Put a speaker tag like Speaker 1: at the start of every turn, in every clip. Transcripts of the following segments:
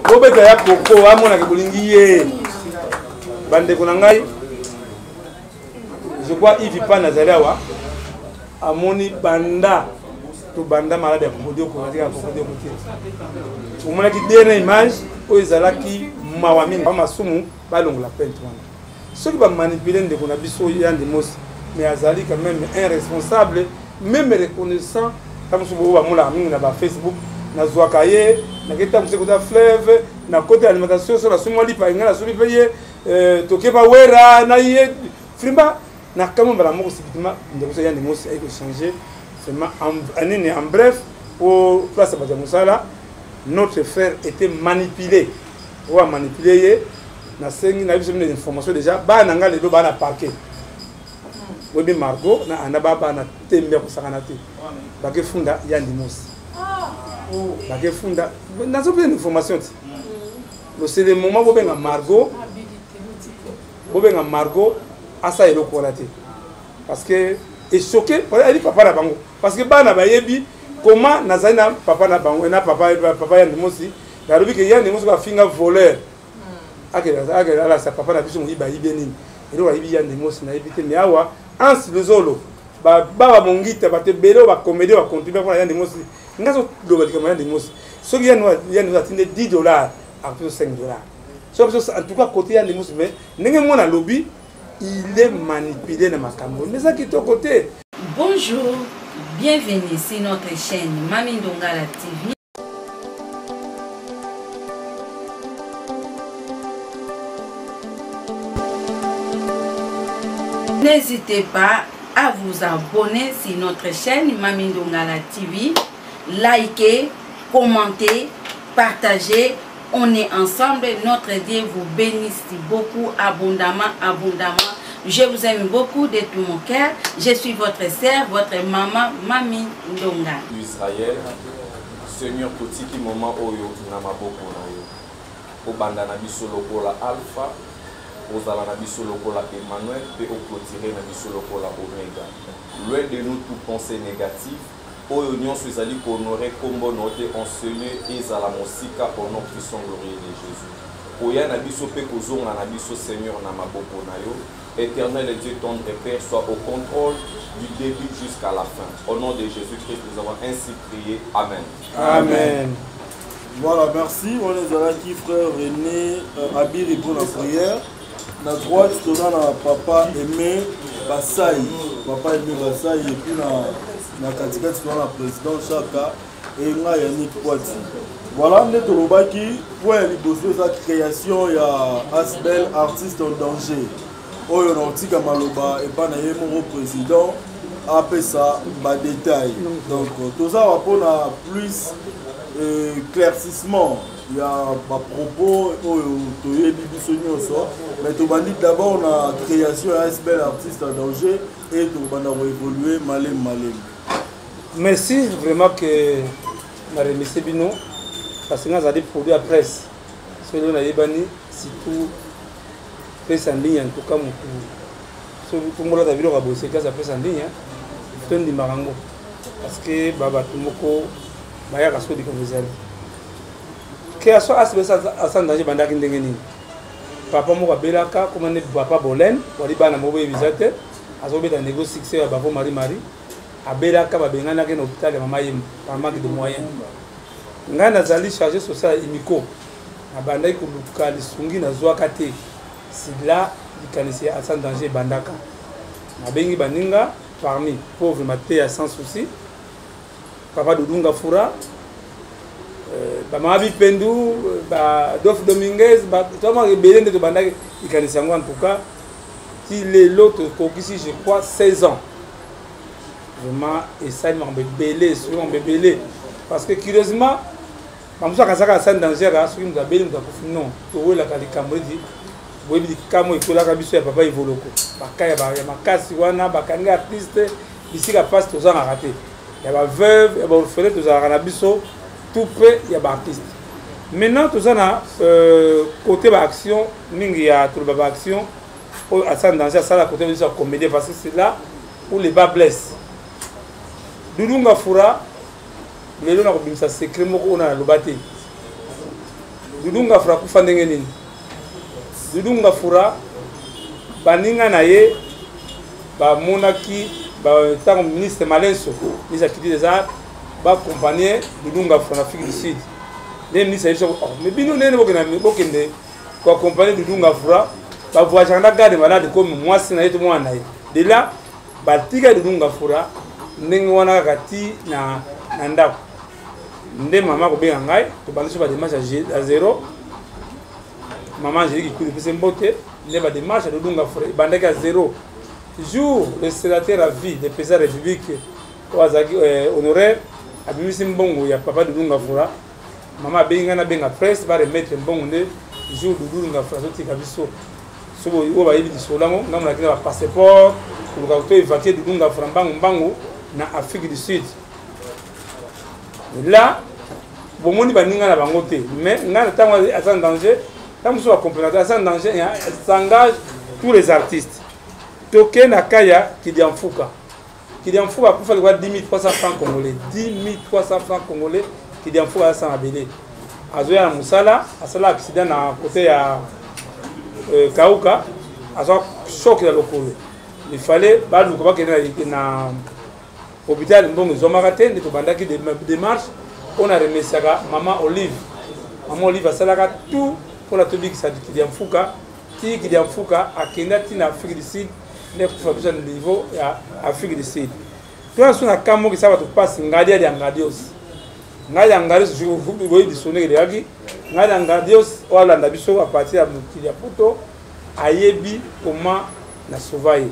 Speaker 1: bobeta ya koko amona ke bolingi ye bande ko ngai je crois Yves pa nazalawa amoni banda to banda malade ko dio ko tika ko dio ko tia umona ki dena image o ezalaki mawami masumu balongola pente wana soki ba manipuler ndeko na biso yandi mosi mais azali quand même un responsable même reconnaissant comme so bo ba mola mingi na ba Facebook na zwaka ye na keta mseko da fleuve na côté alimentation sur la sumo lipa ngala so lipa toke ba wera na ye frimba na kama bala moko sibitima ndeko so yandi mosi ay ko changer seulement en bref pour place ba musala notre frère était manipulé ou a manipulé na sengi na biso des informations déjà ba na ngale do ba na parquet webi Margot na anaba ba na tembe ko sakana te ba ke funda yandi mosi ba ke funda na zo bien information c'est le moment où benga Margot asa eloko la te parce que est choqué elle dit papa na bango parce que ba na ba yebi comment nazali na papa na bango na papa yandi mosi la rubi ke yandi mosi ba finga voleur akela sa papa na biso mo iba ibeni ero wa ibi yandi mosi na ibite mais awa ansi lozolo ba mongita ba te belo ba comédie ba contribuer pour yandi mosi ngazo loba dikama yandi mosi soki yandi atinde $10 à plus $5 so en tout cas côté yandi mosi mais ndenge mona lobby il est manipulé na makambo mais ça qui est au côté.
Speaker 2: Bonjour, bienvenue sur notre chaîne Mami Ndongala TV. N'hésitez pas à vous abonner sur notre chaîne Mami Ndongala TV, likez, commentez, partagez. On est ensemble, notre Dieu vous bénisse beaucoup, abondamment. Je vous aime beaucoup de tout mon cœur. Je suis votre sœur, votre maman, Mami Ndongala.
Speaker 3: Israël, Seigneur, petit moment oyo na maboko na yo. Obanda na biso lokola Alpha, ozala na biso lokola Emmanuel, pe oclotirer na biso lokola Omega. Loin de nous toute pensée négative. Oyo nyonso ezali honorer kombo note enseigner ezala mosika au nom puissant glorieux de Jésus. Oya na biso pe kozonga na biso Seigneur na maboko na yo. Éternel et Dieu tendre et Père soit au contrôle du début jusqu'à la fin. Au nom de Jésus-Christ, nous avons ainsi prié. Amen.
Speaker 1: Amen.
Speaker 4: Voilà, merci. On est là qui frère René Abiri pour la prière. La droite, c'est dans papa Aimé Bassaï. Papa Aimé Bassaï et puis na katika dans la président Chaka et nga Yannick Poiti. Voilà, nous avons pour la création il y a Asbel artiste en danger. Oyo nautika maloba et pas na mon président après ça ba détail. Donc tout ça va pour plus éclaircissement. Il y a pas propos oyo toyebi biso nyonso mais to bandi d'abord na création Asbel artiste en danger et to banda évoluer malem.
Speaker 1: Merci vraiment que na remercier bino parce que nous avons des produits à presse. Celui on a yebani surtout presse en ligne en tout cas pour moi la vidéo va bosser que ça presse en ligne tout ndi marango parce que baba tumoko baya kaso di konzali que aso asbesa asanda banda kindenge nini papa moko belaka comme ne papa bolen wali bana mobo ebizate azobeta négocier succès ya bavo Marie abelaka babengana ke na hôpital ya mama yem par manque de moyens nga nazali chargé social imiko abandaki koluka lisungi na zwaka te c'est là likanisi à sans danger bandaka nabengi baninga parmi pauvre maté à sans souci papa Dudunga Fura bamabi pendu ba Dof Dominguez ba toma belende to bandaki likanisi yango en tout cas il est l'autre kokisi je crois 16 ans vraiment et ça m'a belé sur mon belé parce que curieusement mamusa kasaka sans danger là sur nous abeli nous non to la kalikambo dit boyebi kamo ekolaka biso ya papa Ivoloko bakaya ba ya makasi wana bakanga artiste bisika passe to za raté ya ba veuve ya ba orphelin to za na biso tout près ya ba artiste maintenant to za na côté ba action mingi ya to ba action au à sans danger ça la côté de sa comédie parce que c'est là où les bas blessent. Dudunga Fura lelo na kobimisa secret moko na lobate Doudou Ngafura kufa ndenge nini. Doudou Ngafura baninga na ye ba monaki ba tant ministre Malenso ministre qui des arts ba accompagner Doudou Ngafura en Afrique du Sud. Les ministres mais bino nene bokende ko accompagner Doudou Ngafura ba voyager na garde malade comme moi c'est na yeto mwana ye. De là ba tika Doudou Ngafura ndenge wana kati na ndako. Nde maman ko benga ngai to bandisi ba démarche à zéro. Maman j'ai dit qu'il peut se mbote, nde ba démarche de Doudou Ngafura bandaki à zéro. Jour le sénateur à vie des présidents de la République Oazaki honoraire abimisi mbongo ya papa Doudou Ngafura. Maman benga na benga presse ba remettre mbongo nde jour Doudou Ngafura sotika biso. Sobo o ba yebi disolango ngamona kina ba passeport pour ka to évacuer Doudou Ngafura mbango na Afrique du Sud. Là bomoni baninga na bango te mais ngana tango en danger tango so complémentaire en danger s'engage tous les artistes. Toké Nakaya Kidiamfuka. Kidiamfuka a fait 10 300 francs congolais. 10 300 francs congolais Kidiamfuka a sans abélé. Azoya Moussala, a cela accident à côté à Kauka, a soit choc dans le colo. Il fallait pas nous voir qu'il y a hôpital Mbongo Zomarate, de Tobandaki des démarches. On a remercié Maman Olive. Maman Olive a salaka tout pour la tobique ça Kidiamfuka. Kidiamfuka a Kenati en Afrique du Sud. Les professeurs de niveau à Afrique du Sud. Tout le monde a dit que ça va passer Ngadia de Angadios. Ngadia Angadios, je vous voyez du sonner de Yagi. Ngadia Angadios, ou à l'Andabiso à partir de Kidiaputo, à Yebi, comment la sauvaille.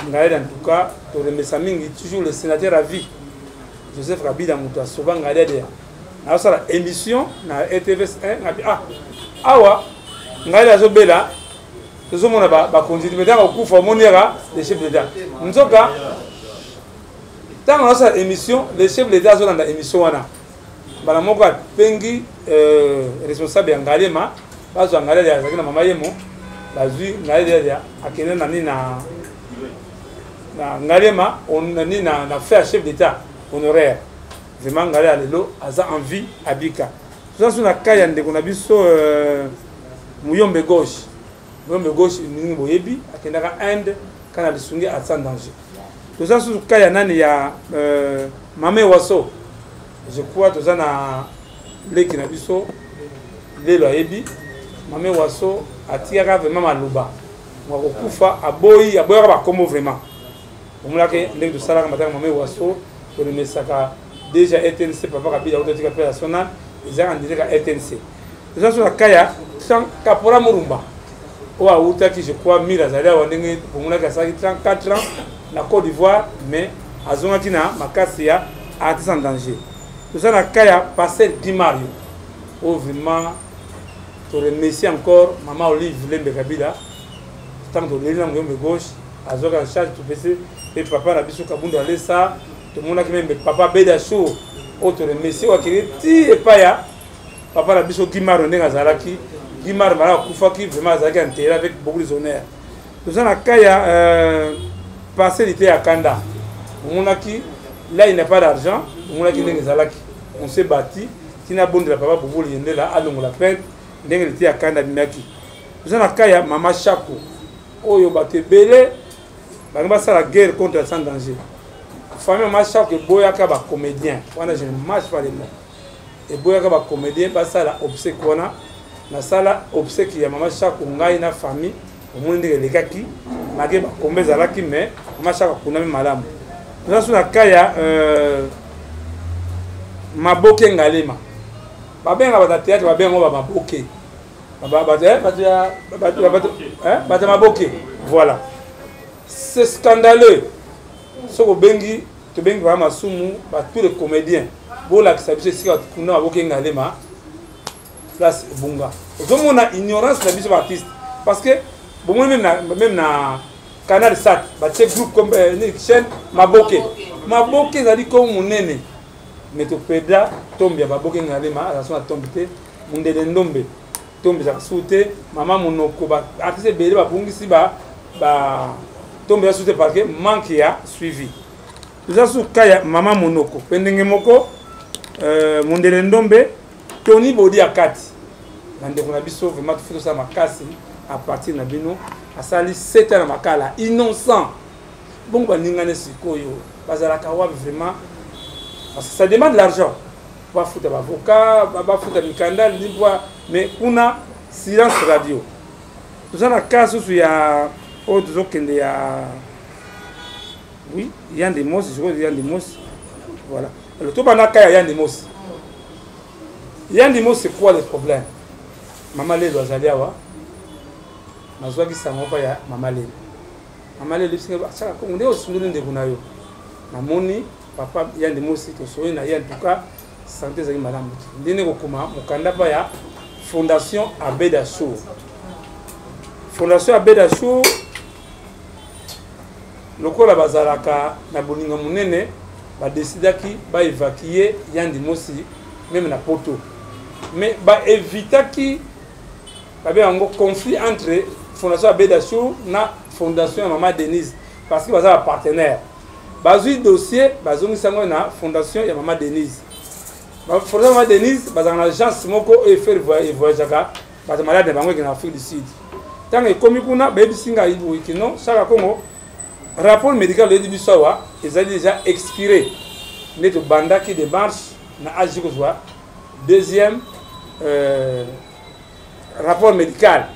Speaker 1: Ngadia en tout cas, pour remercier toujours le sénateur à vie, Joseph Rabida Mouta, Sauva Ngadia de. Alors, ça la émission, na RTVS 1, ah, awa, Ngadia Zobela. Nous sommes en continuer au coup formonera les chefs d'État. Nous sommes dans notre émission, les chefs d'État sont dans l'émission. Balamoka Pengi, responsable d'Angalema, parce que Angalema est à Mamayemo, la vie Ngalia à Kenya na Ngalema, on a fait un chef d'État honoraire. Vraiment Ngalia Lelo, a envie à Bika. Nous sommes dans Kayan de Konabiso Mouyombe gauche. Mouyombe gauche, nous boyebi, à Kenya Inde, quand elle est à sans danger. Nous sommes sur Kayanan, il y a Mamé Wasso. Je crois que nous sommes à l'Ekinabiso, l'Eloyebi, Mamé Wasso, à Tiara vraiment Malouba. Moi, au Koufa, à Boyi, à Boyara, comme vraiment. On m'a dit que nous sommes à Mamé Wasso, pour le message déjà RTNC, papa Kabila, autotique opérationnelle, ils ont en direct à RTNC. Nous sommes sur la Kaya, sans Kapora Murumba. Ou à Outaki, je crois, Mirazalea, pour mon 34 ans, la Côte d'Ivoire, mais à Zonakina, Makassia, a été en danger. Nous sommes à Kaya, passer Dimario. Oh, vraiment, je remercie encore Maman Olive Lembe Kabila, tant que les gens de gauche, à Zoka en charge, tout PC, et papa Rabiso Kabunda Lessa, tout le monde a même papa Bedachou, autre remercie, qui est pas ya, papa Rabiso Kimaro Negazalaki. Guimard Mara Koufaki, vraiment, avec beaucoup de honneur. Nous sommes à Kaya, passé l'été à Kanda. Là, il n'y a pas d'argent. On s'est bâti. Qui n'a bon de la papa pour vous, il y a là, allons la peine. Il était à Kanda Minaki. Nous sommes à Kaya, Maman Chako. Oh, yo batte belé. C'est la guerre contre le sans danger. Famille Maman Chako, Boyaka, comédien. On a je ne marche pas les mots. Et Boyaka, comédien, ça la obsèque qu'on a. Na sala obsèque ya Maman Chako ngai na famille au monde de lekaki mage ba kombeza laki mais Maman Chako kuna malamu nous sommes na Kaya Maboke Ngalema babenga ba théâtre babenga ba Maboke ba Maboke voilà c'est scandaleux ce que bengi to bengi ba masumu ba tous les comédiens bola qui s'habille si kuna Maboke Ngalema place Bunga. On a ignorance de la artiste parce que même na canal sat, c'est groupe comme chaîne Maboke. Maboke ça dit comme mon nene. Mais to peda tombe ya Maboke Ngalema, la son tombé, mon de ndombe. Tombe za souté, maman monoko ba artiste belé ba bungisi ba tombe ya souté parce que manque ya suivi. Nous avons Kaya maman monoko, pendenge moko mon de ndombe Tony Bodi Akati. ndeko na biso vraiment tout ça makasi à partir na bino asali 7 ans na makala innocent bon ba ningane sikoyo bazalaka wa vraiment parce que ça demande de l'argent va foutre avocat va foutre mikanda limbwa mais kuna silence radio tout ça na cas sous ya autres okende ya oui Yann Demos je crois Yann Demos voilà le tout banaka Yann Demos Yann Demos c'est quoi le problème Maman Lelo azali awa nazwa ki sango pa ya Maman Lelo Maman Lelo singa saka ko nde osundule ndeko na yo namoni papa Yann Demos to soyi na ye en tout cas santé zaki malamu ndine ko kuma mukanda pa ya Fondation Abeda Show Fondation Abeda Show lokola bazalaka na bolinga munene ba décidaki ba évacuer Yann Demos même na poto mais ba évitaki il y a un conflit entre Fondation Abeda Show et la Fondation Maman Denise parce que c'est un partenaire. Il y a un dossier de la Fondation Maman Denise. La Fondation Maman Denise c'est une agence qui fait voyager les malades en Afrique du Sud. Tant que comme il y a un rapport médical de l'État, ils ont déjà expiré. Les bandas qui démarchent dans le deuxième rapport médical.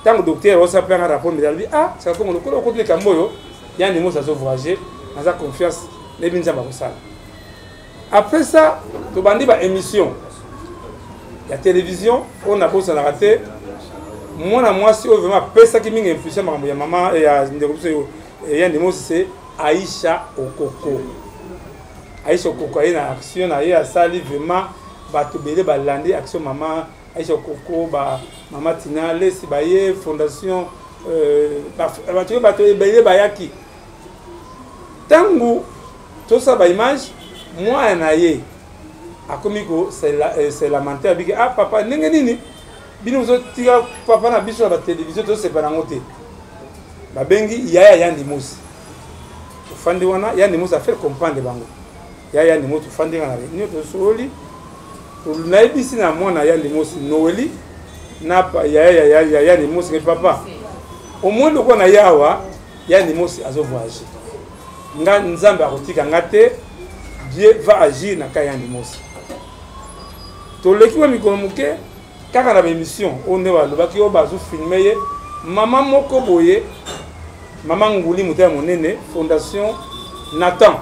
Speaker 1: Tant que le docteur a fait un rapport médical, il dit ah, c'est comme le côté de Camboyo, il y a des mots à se voyager, dans la confiance, les binza bakosala. Après ça, tu as une émission. La télévision, on a besoin de rater. Moi, si on veut ça qui m'a impulsé, ma maman et il y a des mots, c'est Aïcha Okoko. Aïcha Okoko, il y a une action, il y a ça, vraiment, bato belé balandi action maman Aïcha Okoko ba maman Tina lesi baye fondation bato belé bayaki tangu tout ça ba image moi na ye akomiko c'est lamentaire biki ah papa ndenge nini bino zo tika papa na biso na télévision to c'est pas ngote ba bengi yaya Yann Demos fandi wana Yann Demos a fait comprendre bango yaya Yann Demos fandi na réunion to soli na ibisi na mwana Yann Demos Noeli na yaya Yann Demos ke papa au moins le kona yawa Yann Demos azo voyager nga nzambe akotika ngate Dieu va agir na ka Yann Demos to leki wa mikolo muke kaka na émission on ne va le baki o bazo filmer maman moko boye maman nguli mutaya monene fondation Nathan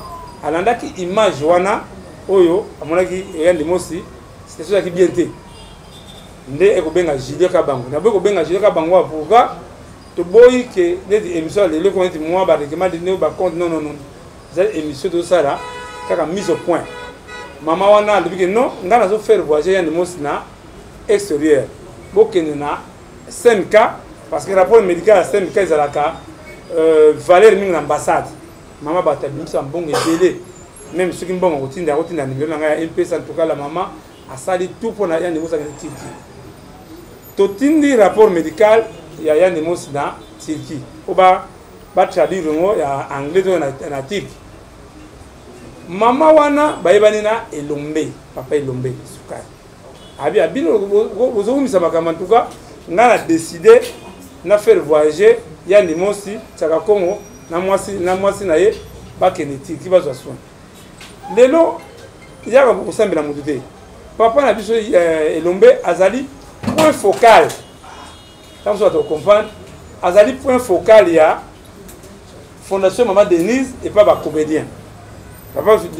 Speaker 1: alandaki image wana oyo amonaki Yann Demos c'est ça qui bien té ndé ekobenga Julien Kabango na beko benga Julien Kabango pourquoi to boyi que les émissions les ko nti moi ba recommande ne ba compte non cette émission tout ça là kaka mise au point maman wana depuis que non ngana zo faire voyager Yann Demos na extérieur bokene na 5K parce que rapport médical à 5K ezalaka valeur mingi na ambassade maman batabimisa mbongo ebele même ceux qui mbongo kotinda numéro na nga MP en tout cas la maman a sali tout pour Yann Demos à Turquie. Totindi rapport médical ya Yann Demos na Turquie. Oba traduire ngo ya anglais na Turquie. Mama wana bayebani na Elombe, papa Elombe sukai. Abi abino bozomisa makama en tout cas, nga na décidé na faire voyager Yann Demos tsaka Congo na mwasi na ye ba kene Turquie ba soin. Lelo yaka kusambela mututé. Papa na biso Elombe azali point focal. Tant que tu comprends, azali point focal ya Fondation Maman Denise et pas ba comédien.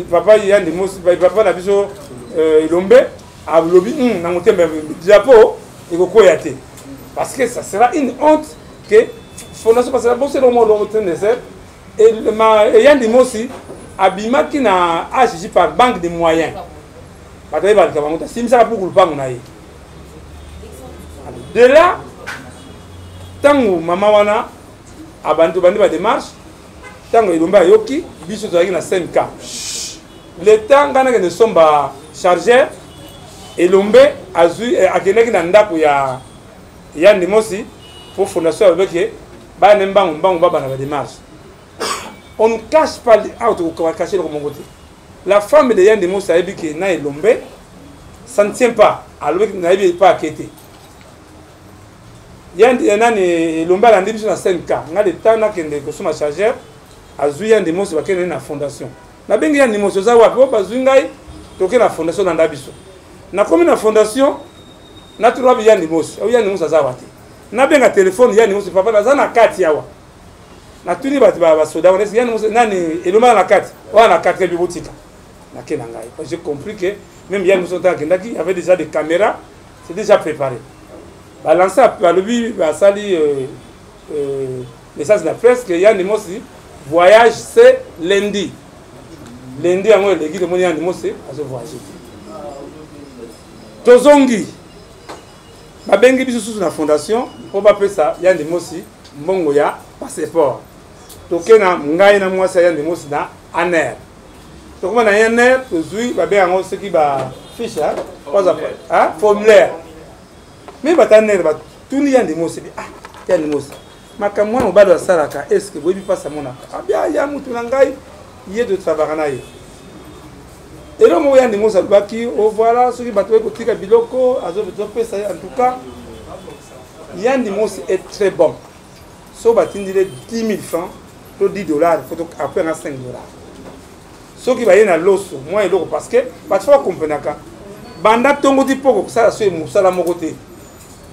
Speaker 1: Papa Yann Demos papa na biso Elombe a lobby na motembe diapo et ko yate. Parce que ça sera une honte que Fondation parce que c'est le mot de et Yann Demos abimaki na AJJ par banque de moyens. De là, tant que maman wana abandi ba démarche, tant que Elombe yoki, biso to na 5K. Le temps quand nous sommes chargés, Elombe azu akeneki na ndako ya Yann Demos pour fondation avec ba nembango baba na démarche. On ne cache pas on va cacher le côté. La femme de Yann Demos a dit que na Elombe ça ne tient pas. Alors, il n'avait pas inquiété. Il y a un lomba la ndébis na 5K. On a des temps na kende ko suma chargeur azui ya ndemo so bakene na fondation. Na bengi ya ndemo so za wapi o bazui ngai toke na fondation na ndabiso. Na komi na fondation na tu robi ya ndemo so ya ndemo so za wati. Na benga téléphone ya ndemo so papa na za na kati yawa. Na tuni ba soda on ya ndemo so nani elomba na kati. Wa na kati ke bibotika. Na kena ngai. J'ai compris que même ya ndemo so ta kendaki avait déjà des caméras, c'est déjà préparé. Balancer à lui, sali message de la presse que Yann Dimosi voyage c'est lundi. Lundi à moi les guides de mon Yann Dimosi à ce voyage. Tozongi. Ma bengi biso sous la fondation pour pas faire ça Yann Dimosi mbongo ya passeport. Tokena ngai na moi ça Yann Dimosi na aner. Tokoma na aner tozui ba benga ce qui ba fiche hein formulaire. Mais bataner ba tuni ya ndemo se ah ya ndemo se makamwa no bado salaka est-ce que bobi passa mona abia ya mutu na ngai ye de travailler na ye elo mo ya ndemo sa baki o voilà ce qui batwe ko tika biloko azo pesa en tout cas ya ndemo se est très bon so batindile 10 000 francs to 10 dollars faut après na 5 dollars so qui va y na loso moi eloko parce que pas faut comprendre ka banda tongo di poko ça so musala moko te.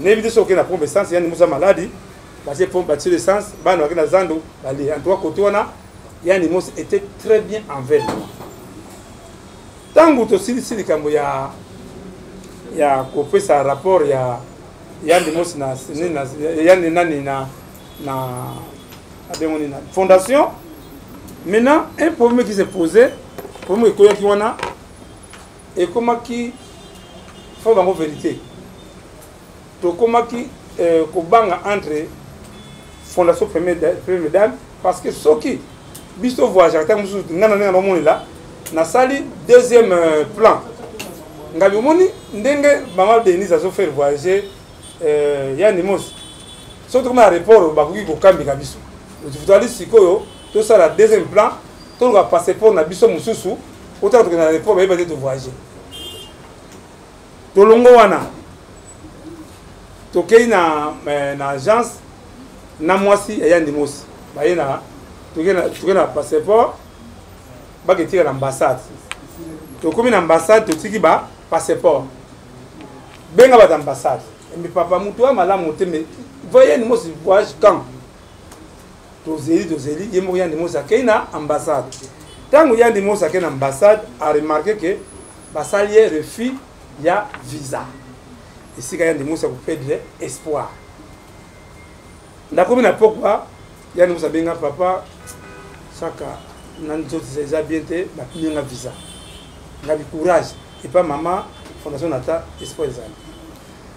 Speaker 1: N'évitez ce qu'il y a pour essence, il y a une maladie, parce que pour bâtir l'essence, en trois côtés, il y a une mousse était très bien envers moi. Tant que aussi, il y a coupé sa rapport, il y a une mousse, il y a une fondation. Maintenant, un problème qui s'est posé, pour moi, et comment qui faut la vérité. Tokomaki kobanga entre fondation première dame parce que ceux qui biso voyage ata musu ngana na moni là na sali deuxième plan ngabi moni ndenge mama Denise a faire voyager ya nimos surtout comme aéroport bakuki ko kambi kabiso tu dois aller sikoyo to ça la deuxième plan to va passer pour na biso mususu autant que na aéroport ba te voyager to longo wana tokei na agence na mwasi ya ndimosi baye na tokena passeport baketika na ambassade tokomi na ambassade totiki ba passeport benga ba ambassade mais papa mutu malamu te mais voyez ndimosi voyage quand tozeli yemo ya ndimosi akei na ambassade tango ya ndimosi akei na ambassade a remarqué que basali refus ya visa. Ici, il y a des mots qui perdre espoir. D'accord, mais pourquoi il y a des mots qui disent papa, chacun n'a déjà bien été, il y a un visa. Il y a du courage. Et pas maman, fondation Nata, espoir.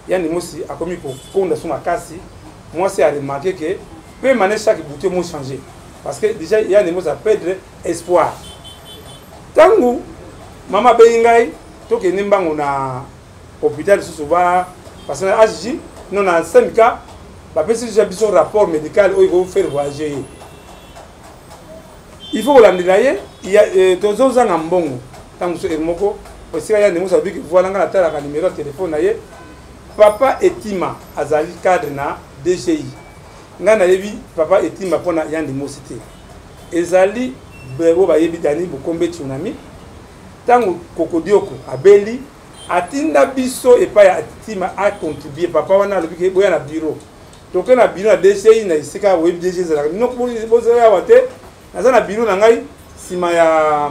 Speaker 1: Il y a des mots qui ont commis pour fondation à Kassi. Moi, c'est à remarquer que peu de chaque bouton mot changer. Parce que déjà, il y a des mots qui perdre espoir. Tant que maman Bengai, tout que nous avons hôpital souvent parce que AJ non na 5K ba pesi déjà biso rapport médical où il faut faire voyager il faut l'andilaye il y a tozo za ngambongo tangu so moko aussi ya ndemo sabi que voilà ngana tala ka numéro de téléphone na ye papa Etima azali cadre na DGI ngana yebi papa Etima pona ya ndemo cité ezali bebo ba yebi dani bukombe tsunami tangu kokodioko abeli atinda biso epa ya Etima a contribuer papa wana lobi boya na bureau donc na bureau na DCI na isika web DG za no bozo ya wate na za na bureau na ngai sima ya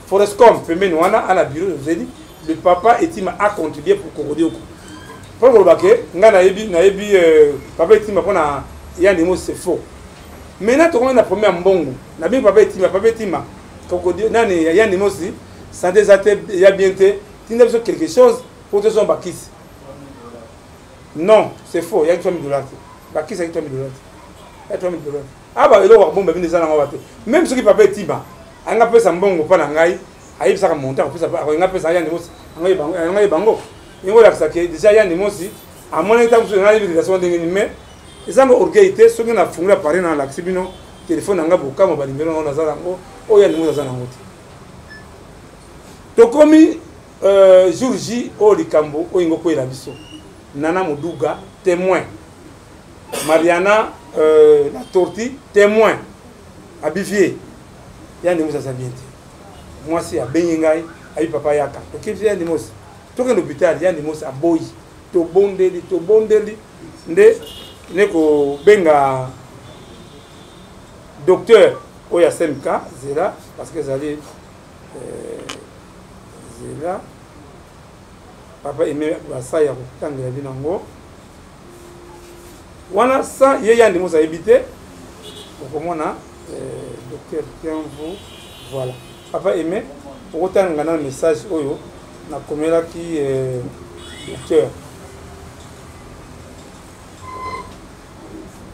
Speaker 1: Forestcom pembeni wana ana bureau zeli le papa Etima a contribuer pour kokodioko pour ko bake nga na yebi papa Etima pona ya ndemo c'est faux maintenant to na premier mbongo na bien papa Etima kokodioko nani ya ndemo si santé zate ya bienté. Tu n'as besoin de quelque chose pour te son bakis. Non, c'est faux. Il y a 3 000 $. Bakis, il y a 3 000 $. Il y a 3 000 $. Ah bah, il y a un bon bébé des gens. Même ceux qui ne peuvent pas être tiba, on a fait ça bon, on a fait ça monter, on a fait ça yann on a bango. Il y a ça qui déjà yann aussi. À mon état, vous avez des relations de mais ils ont orgueillité, ceux qui ont fondé l'appareil dans l'accès, téléphone, on a beaucoup, on a numéro, on a ça, on a yann nous dans un autre. Donc comme jour J au likambo o ingo ko biso Nana Moduga témoin Mariana la tortue témoin Abivier yani musa sabiente moi si a benyengai ayi papa yaka to kifia yani mos to ke l'hôpital yani mos aboyi to bondeli nde neko benga docteur oya SMK zela parce que zali zela papa aimé basaya ko tangela binango wana sa ye yandi musa ebité okomona docteur Tienvo voilà papa aimé autant un message oyo na komela ki docteur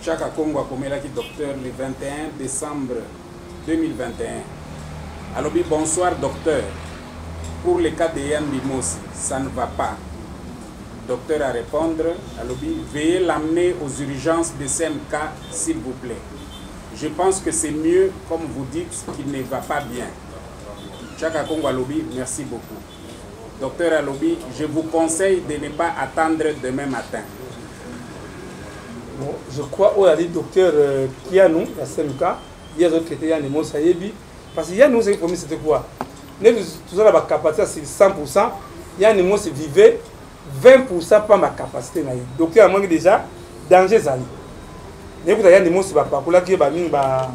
Speaker 5: Chaka Congo a komela ki docteur le 21 décembre 2021. Alobi bonsoir docteur. Pour le cas de Yann Bimosi, ça ne va pas. Docteur à répondre, alobi veuillez l'amener aux urgences de CMK s'il vous plaît. Je pense que c'est mieux comme vous dites qu'il ne va pas bien. Chaka Congo alobi, merci beaucoup. Docteur alobi, je vous conseille de ne pas attendre demain matin.
Speaker 1: Bon, je crois au dit docteur Kianou, la CMK, il y a d'autres qui ont des Sayebi. Parce qu'il y a nous, c'est promis, c'était quoi? Tout ça, la capacité, c'est 100%. Il y a des mots, c'est vivre 20% pas ma capacité. Docteur, moi, déjà, danger, ça. Il y a des mots, c'est pas pour la qui est VIX, la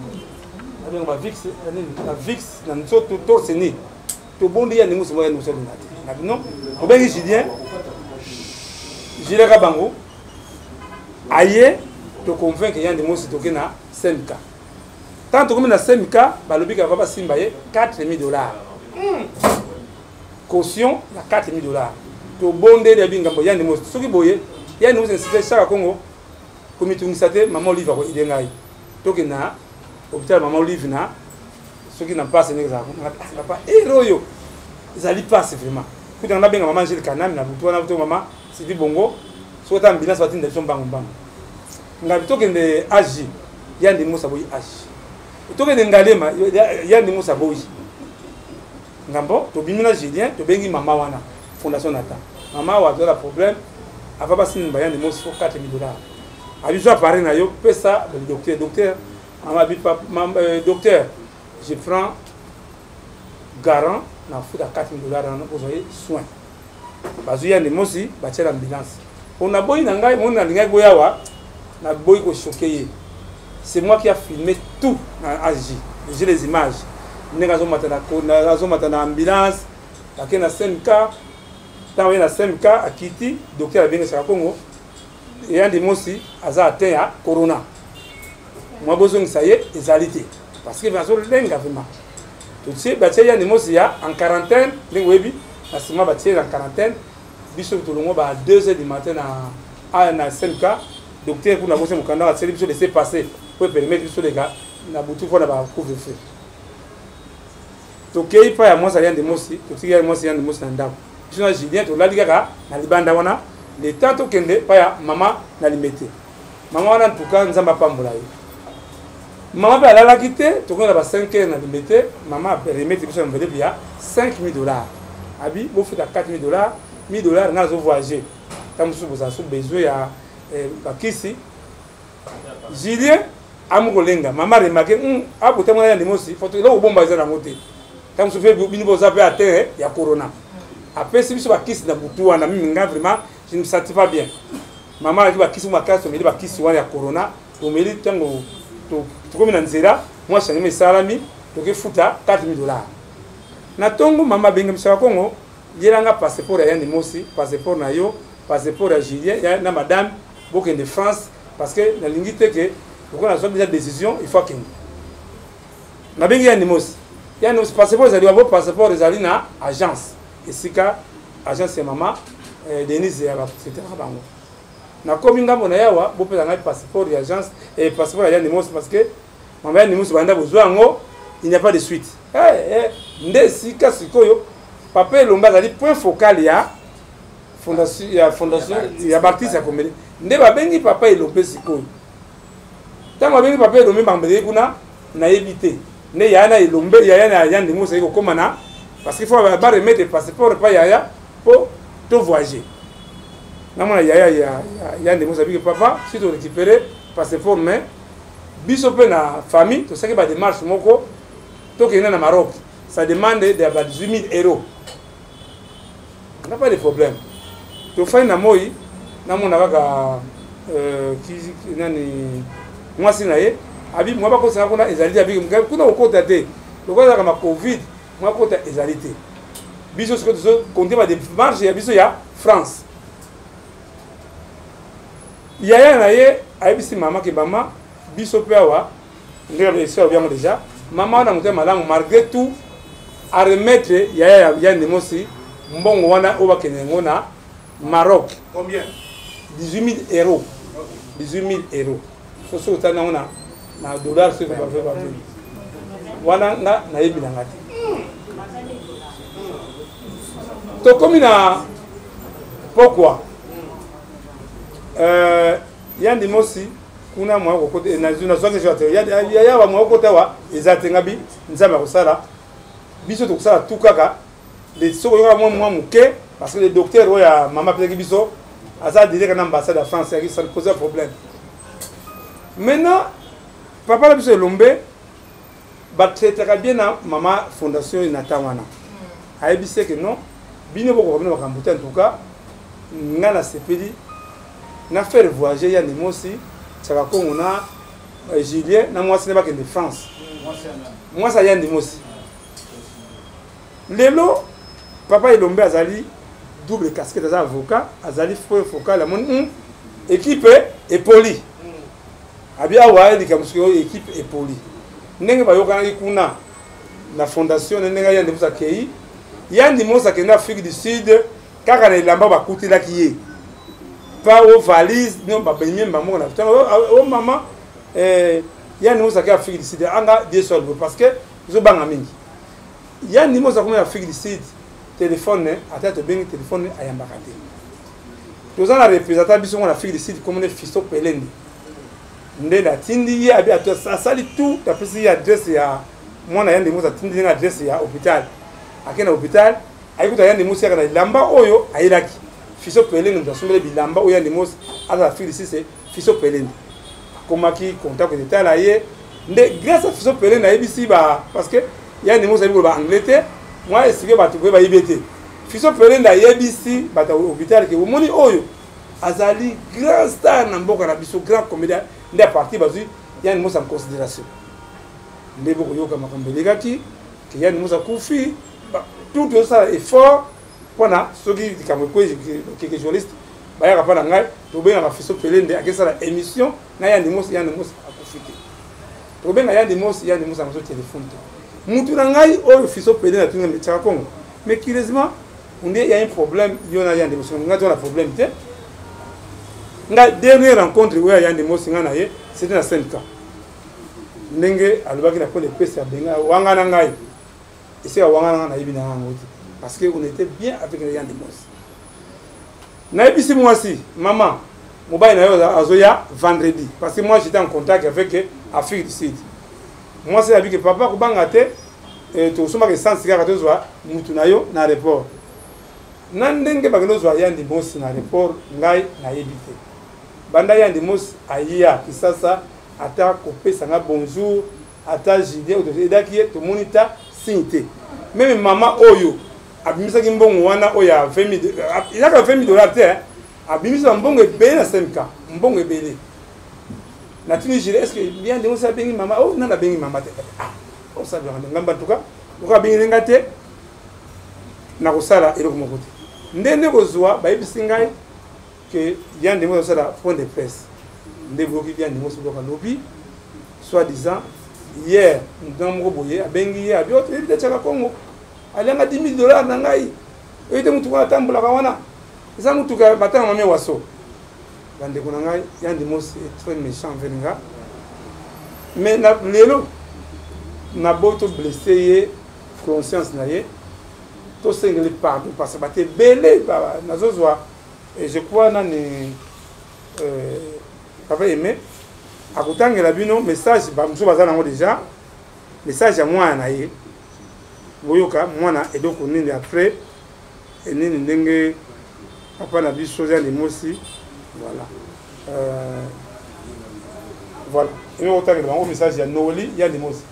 Speaker 1: VIX, dans le tout, c'est né. Tout bon, il y a des mots, c'est moi, nous sommes non, au bien, Julien, Julien Rabango, aïe, te convainc qu'il y a des mots, c'est toqué na CMK. Tant que na CMK, le bic va pas simbaye $4,000. Caution, il y a $4,000. To bondé de bingambo, il y a des mots, ce qui boye, il y a des mots, c'est ça, Congo, comme tu me maman Olive, il y a toqué na, hôpital maman Olive, na, ceux qui n'ont pas ce n'est pas héros, ils allaient passer vraiment. Quand on a bien maman, j'ai le canal, on a maman, c'est du bongo, soit un bilan, soit une des bang bang. On a plutôt que des agi, il y a des mots à boy agi. Plutôt que des ngalema, il y a des mots à boy. Ngambo, to bimina Julien, to bengi maman wana, fondation Nata. Maman a un problème, elle va passer une bayan de mots sur $4,000. Abidjan Paris na yo, paie ça, le docteur, docteur, je prends garant, na fout à $4,000 pour soins. Parce qu'il y a des mots aussi, bâtir l'ambulance. On a beau y nangai, on a l'ingé goyawa, na boy ko choqué. C'est moi qui a filmé tout dans Aji. J'ai les images. N'engageons maintenant ambulance, la qui na CMK, dans la CMK à Kiti, docteur a bien sur Congo. Et un des mots aussi, a atteint à Corona. Moi besoin ça y est, égalité. Parce que bien sûr l'enga vraiment. Tout de suite, il y a des mots en quarantaine, les webis, la semaine en quarantaine. Biso tout le monde à 2h du matin à na CMK, docteur pour la bosse mon candidat, c'est biso laisser passer pour permettre biso les gars na boutou pour la couvre-feu. Donc il pas à moi ça rien de mosi, tout il y a moi c'est rien de mosi ndam. Biso na Julien to la liga na libanda wana, les tanto kende pas ya maman na limité. Maman wana en tout cas nzamba pambola yo. Maman ba la quitté, to kona ba 5h na limité, maman a permettre biso na vendre bien $5,000. Abi bo fait à $4,000. $1,000 n'a pas voyagé. Quand vous avez besoin de Kisi, Julien, Amugolenga, maman remarqué, ah, pour témoigner des mots, il faut que vous bombardiez la montée. Quand vous faites vous avez à terre, il y a Corona. Après, si vous avez Kisi dans Boutou, on a mis vraiment, je ne me sens pas bien. Maman a dit Kisi, ma casse, on me dit Kisi, il y a Corona, on me dit, comme dans Zera, moi, je suis un salami, donc il faut $4,000. Natongo, maman, bien, je suis Congo. Il y a un passeport à Yann Mosi, passeport na yo, passeport à Julien, il y a une madame, beaucoup de France, parce que la ligne que, pour qu'on a déjà décision, il faut qu'il y ait. Il y a un passeport, il y a un passeport, il y a une agence. Et si l'agence c'est maman, Denise, etc. Na komi ngambo na yawa, bo pesa na passeport et agence et passeport à Yann Mosi parce que maman Yann Mosi banda besoin ngo, il n'y a pas de suite. Nde sika sikoyo. Papa Lomba a dit point focal ya fondation ya Baptiste ya Komeli. Nde ba bengi papa Elombe sikoyo. Tant ba bengi papa Elombe bambele kuna na éviter. Ne ya na Elombe ya na Yann Mosi ko koma na parce qu'il faut remettre le passeport pas yaya pour tout voyager. Namona yaya ya ndemo sabi que papa si tu récupérer passeport mais biso pe na famille to saki ba démarche moko to ke na Maroc ça demande de 18 000 €. On n'a pas de problème. To fai na moi namona kaka ki nani mwasi na ye abi mwa ba ko sa kuna ezali abi kuna okota te lokola kama covid mwa kota ezali te biso ce que tu compter ba démarche ya biso ya France. Yaya na ye ayebisi mama ke mama biso pe awa ndenge ça bien déjà mama na mutema malamu malgré tout à remettre yaya ya ndemo si mbongo wana obakene ngona Maroc.
Speaker 4: Combien?
Speaker 1: 18 000 €. 18 000 €. So tana ona na dollar ce que va faire wana nga na yebi na ngati. To comme na pourquoi yandi mosi kuna mwa ko kote na zuna zoke jote ya wa mwa ko tawa ezatenga bi nzamba ko sala biso to sala tout kaka les soko yo mwa muke parce que le docteur oya mama peut biso asa direct na ambassade de France qui ça pose un problème. Maintenant papa la biso lombe ba traiter bien na mama fondation inatawana ayebise que non bino boko bino bakambuta en tout cas ngana sepeli na faire voyager ya nemosi tsaka kongo na Julien na mwasi ne bakende France moi ça ya nemosi lelo papa Elombe azali double casquette azali avocat azali focal la mon équipe est poli abi awa eli kamusko équipe est poli ndenge bayokana kuna la fondation ndenge ya nemosi akei ya nemosi akenda Afrique du Sud kaka na elamba bakutila kiye pas aux valises non ba benye mbamo na o mama ya ni mosa ka Afrique du Sud anga des sol parce que zo banga mingi ya ni mosa comme Afrique du Sud téléphone ata to bengi téléphone ayamba kate to za na représentant biso na Afrique du Sud comme ne fisto pelende nde la tindi ya abi ato sali tout ta pesi adresse ya mwana ya ni mosa tindi na adresse ya hôpital akena hôpital ayikuta ya ni mosa kana lamba oyo ayiraki fiso pelende ndasumele bilamba oya ndemos ala fili sise fiso pelende komaki contact d'état la ye nde grâce à fiso pelende na ebisi ba parce que ya ndemos abi ba Angleterre moi esike ba tuko ba ibete fiso pelende ya ebisi ba ta hôpital ke moni oyo azali grand star na mboka na biso grand comédien nde parti bazu ya ndemos en considération nde boko yoka makambeleka ki ke ya ndemos akufi tout ça effort wana soki dikamwe ko quelque journaliste baya ka na ngai to benga ka fiso pelende akesa la émission na ya ndemos akufite to benga ya ndemos amaso téléphone to mutu na ngai o fiso pelende atunga metaka kongo mais curieusement on dit il y a un problème yona ya ndemos ngai on a problème te nga dernière rencontre où ya ndemos ngana ye c'était na 5 ans ndenge alobaki na pole pesa benga wanga na ngai ese wanga na ibina ngoti parce qu'on était bien avec les gens de Mos. Naibisi moi aussi, maman, mobile na azoya vendredi parce que moi j'étais en contact avec Afrique du Sud. Moi c'est avec papa ko bangate et to soma ke sans cigare to zwa mutu nayo na aéroport. Nandenge bageno zwa ya ndi Mos na aéroport ngai na yebite. Banda ya ndi Mos aya kisasa ata kopesa nga bonjour ata jide o edaki to monita sinte. Même maman oyo abimisa ki mbongo wana oya 20 000 ilaka 20 $ te abimisa mbongo ebele na 5K mbongo ebele na tuni jire est-ce que bien ndemo sa bengi mama oh nana bengi mama te on sa bien ngamba tuka uka bengi ngate na kosala eloko moko te ndende kozwa bayebisi ngai que bien ndemo sa la point de presse ndebo ki bien ndemo so ka lobby soit disant hier ndamo boye abengi ye abioto ebite chaka Kongo alanga 10 000 $ na ngai ete mutu kwa tambula kawana eza mutu ka batanga mame waso bande kuna ngai ya ndemos est très méchant venga mais na lelo na boto blessé ye conscience na ye to sengeli pardon parce que baté belé na zozwa et je crois na ni papa aimé akutangela bino message ba muso bazana ngo déjà message ya mwana na ye boyoka mwana edoko nini après et nini ndenge papa na biso ya limosi voilà voilà et on t'a un message ya Noeli ya limosi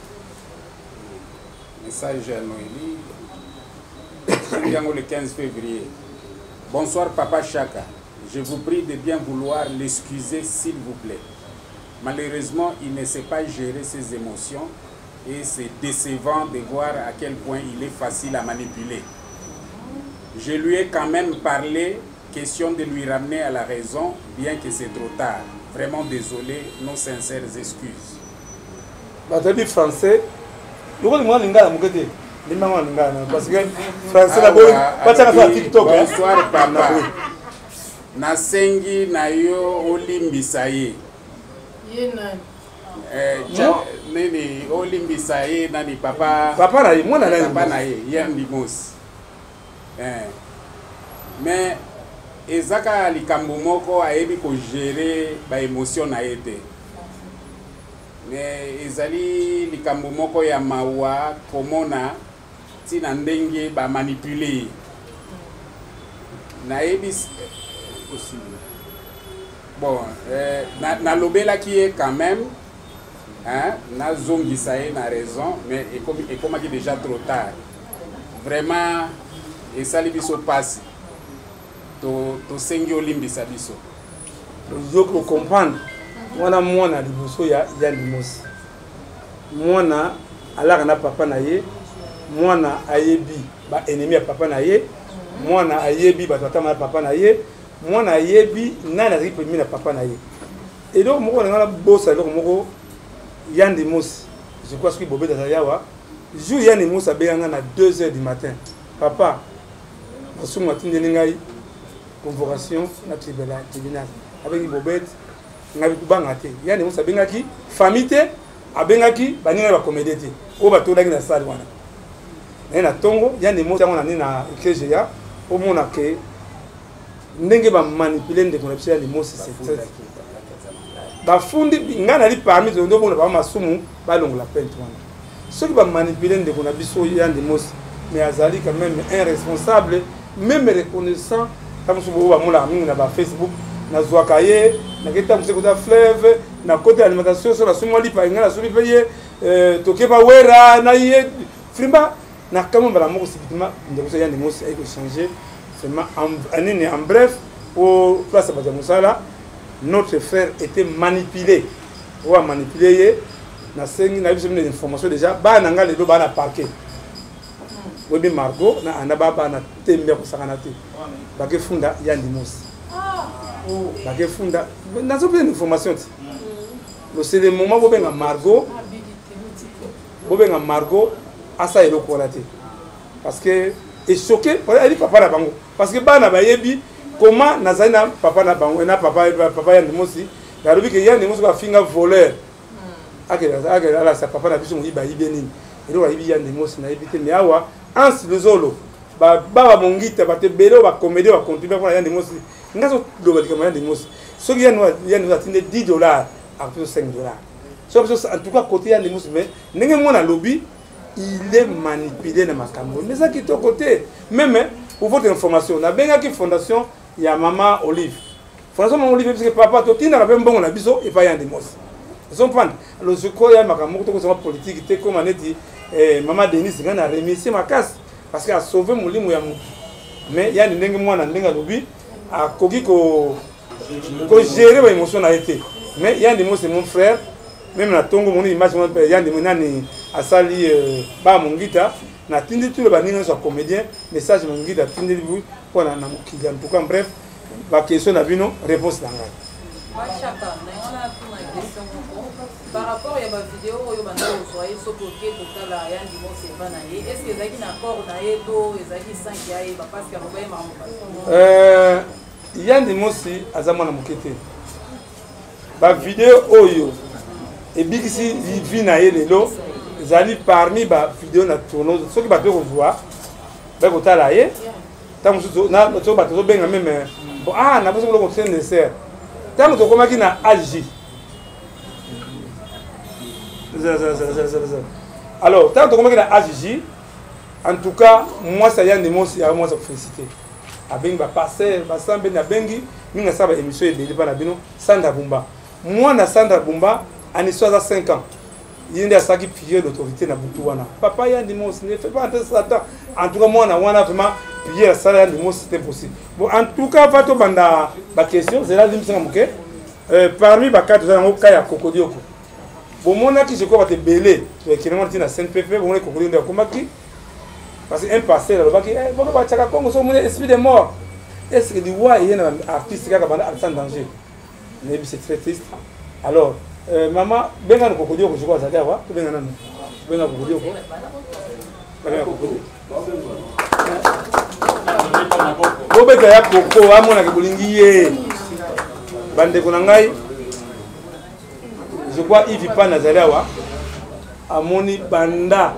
Speaker 5: message à Noélie le 15 février. Bonsoir Papa Chaka. Je vous prie de bien vouloir l'excuser s'il vous plaît. Malheureusement, il ne sait pas gérer ses émotions et c'est décevant de voir à quel point il est facile à manipuler. Je lui ai quand même parlé, question de lui ramener à la raison, bien que c'est trop tard. Vraiment désolé, nos sincères excuses.
Speaker 1: Batabi français. Pourquoi moi l'ingala mukete? Limama l'ingala parce que français la bonne pas ça sur TikTok.
Speaker 5: Bonsoir papa. Nasengi na yo olimbisa ye. Nini olimbisa ye nani papa.
Speaker 1: Papa na ye moi na
Speaker 5: papa na ye yandi mos. Mais ezaka likambo moko ayebi ko gérer ba émotion na yete. Mais ezali likambo moko ya mawa komona tina ndenge ba manipuler na ebis aussi bon na lobela qui est quand même hein na zongisa na raison mais et comme qui déjà trop tard vraiment et sali biso passe to sengi olimbisa biso
Speaker 1: je peux comprendre mwana mwana liboso ya limosi mwana alaka na papa na ye mwana ayebi ba ennemi ya papa na ye mwana ayebi ba tata na papa na ye mwana ayebi nani azali premier na papa na ye et donc moko na bossa donc moko ya limosi je crois que bobé dans yawa jour ya limosi abenganga na 2h du matin papa masumu atindeli ngai convocation na tribunal avec bobet ngabi kubanga te yani musa bengaki famille te abengaki baninga ba comédie te o ba tolaki na salle wana na tongo yani musa ngona ni na KGA o mona ke ndenge ba manipuler ndeko na biso ya limosi c'est ba fundi ngana li parmi ndo bona ba masumu ba longola pente wana ceux qui ba manipuler ndeko na biso ya limosi mais azali quand même un responsable même reconnaissant comme so ba mola mingi na ba Facebook na zwakaye na keta mse kota fleuve na côté alimentation sur la somo lipa ngala so lipaye tokeba wera na ye frimba na kama bala moko sibitima ndeko so yandi mosi ay ko changer seulement en bref au place ba musala notre frère était manipulé ou a manipulé na sengi na biso des informations déjà ba na ngale do ba na parquet Webi Margot na anaba na tembe ko sakana te ba ke funda yandi mosi baké funda dans une information c'est le moment où benga Margot asa elo kolate parce que est choqué elle dit papa na bango parce que bana ba yebi comment nazana papa na bango na papa ya ndimosi la rubi que ya ndimosi ba finga voleur akela sa papa na biso yiba yibeni elo ba yibi ya ndimosi na yibite mais awa ans lozolo ba mongita ba te belo ba comédie ba continuer pour ya ndimosi ngazo global comme des mots ceux qui nous atteindre $10 à plus $5 en tout cas côté ya des mots mais ndenge mona lobby il est manipulé na makambo mais ça qui est au côté même pour votre information na benga ki fondation ya mama Olive fondation mama Olive parce que papa to tina na mbongo na biso et pas ya des mots ils sont prendre le secours ya makambo to ko politique te comme aneti mama Denise ngana remercier ma casse parce qu'elle a sauvé molimo ya mais ya ndenge mwana ndenge lobby a koki ko gérer ba émotion na été mais Yann Demo c'est mon frère même na tongo mon image Yann Demo nani asali ba mongita na tindi tout le baninga so comédien message mongita tindi bu pour na mokili en tout cas bref ba question na bino réponse na ngai
Speaker 6: Chaka na question par rapport à la vidéo oyo banda ozoye sokoke totala Yann Demo c'est pas na ye est-ce que ezaki na accord na ye to ezaki 5 ya ye ba parce que robaye ma
Speaker 1: Yann Demo si azama na mokete ba vidéo oyo et bikisi vi na ye lelo ezali parmi ba vidéo na tourno soki ba te revoir ba kotala ye tamu na to ba to benga même na boso ko train de ser tamu to komaki na AJ alors tamu to komaki na AJ En tout cas, moi, ça y a des mots, c'est à moi, ça féliciter. Avec ma passer, ma sambe, na bengi, minga ça va émission et débat na bino, Sandra Bumba. Moi, na Sandra Bumba, en histoire à 5 ans. Il y a ça qui pillait l'autorité na Boutouana. Papa, il y a des mots, ne fais pas entrer ça. En tout cas, moi, na wana vraiment piller ça, il y a des mots, c'était possible. Bon, en tout cas, va te banda ma question, c'est là, parmi les 4 ans, il y a Cocodioko. Bon, mon qui je crois que tu es belé, tu es carrément dans la CNPP, bon, les Cocodioko, comment qui? Parce qu'un passé, là, bon, on va tchaka Congo, son esprit de mort. Est-ce que du roi, il y a un artiste qui a un danger? C'est très triste. Alors, maman, ben on Cocodioko, je crois, ça va, tu ben on Cocodioko. Bon, ben, il y a Coco, à mon agubolingi, bande konangai. Je crois qu'il vit pas Nazalawa. À mon banda.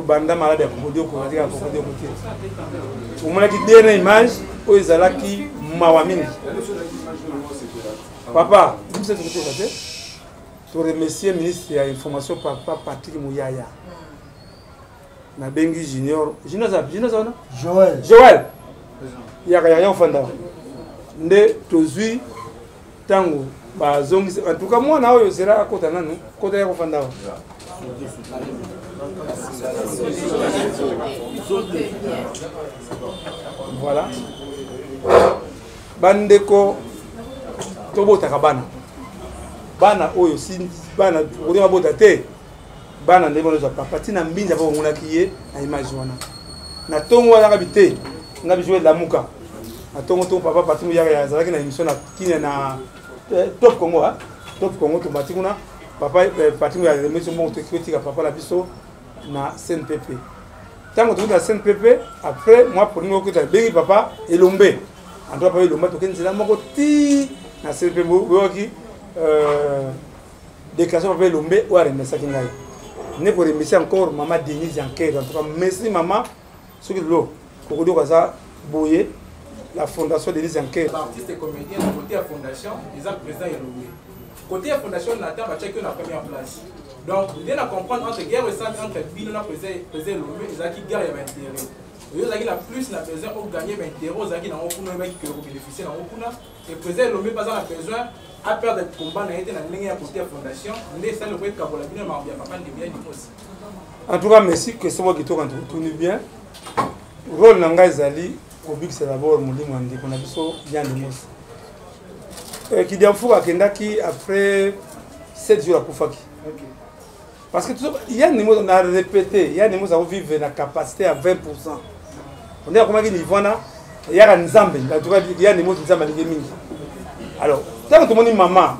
Speaker 1: Banda malade ya kokodio kokodio kokodio kokodio. Umona ki dernière image o ezala ki mawa mingi. Papa, vous savez ce que c'est? To remercier ministre ya information papa Patrick Mouyaya. Na bengi junior za na? Joël. Ya ofanda. Nde tozui tango ba zongi en tout cas moi na oyo sera akota nanu kota ya ofanda. Voilà. Bandeko tobotaka bana. Bana oyo si bana olinga bota te. Bana ndebo loza papa tina mbinza ba ngona kiye na image wana. Na tongo wala kabite. Ngabi jouer de la muka. Na tongo to papa patu ya zalaki na émission na kine na Top Congo hein. Top Congo to batikuna. Papa patu ya émission mo to critique papa la biso na CNPP. Tant que tu as CNPP, après, moi, pour nous, que tu as béni papa, et l'ombe. En tout cas, l'ombe, tu as dit, c'est mon côté, na CNPP, qui déclaration papa, l'ombe, ou à remercier Kingaï. Ne pour remercier encore maman Denise Yanker. En tout cas, merci maman, ce que l'eau, pour dire ça, Boye, la fondation Denise Yanker.
Speaker 7: Artiste et comédien, côté à fondation, ils ont président et l'ombe. Côté à fondation, on attend, on check la première place. Donc, vous devez comprendre entre guerre et entre Bino et président Lomé, ils ont qui guerre et intérêt. Ils ont la plus la besoin pour gagner intérêt, ils ont qui n'ont pas bénéficié dans le et président Lomé pas besoin à perdre des combats dans la ligne à côté de la fondation. Mais ça le fait qu'à la bien, mais papa de bien aussi.
Speaker 1: En tout cas, merci que c'est moi qui tourne bien. Rôle Nanga Zali, au but c'est d'abord mon ligne qu'on a vu sur Yann Demos. Qui dit un fou à Kendaki après 7 jours à Koufaki. Parce que il y a des mots on a répété, il y a des mots à vivre la capacité à 20%. On dit comment il y a un Zambé, en tout cas il y a des mots qui sont mingi. Alors, tant que tout le monde dit maman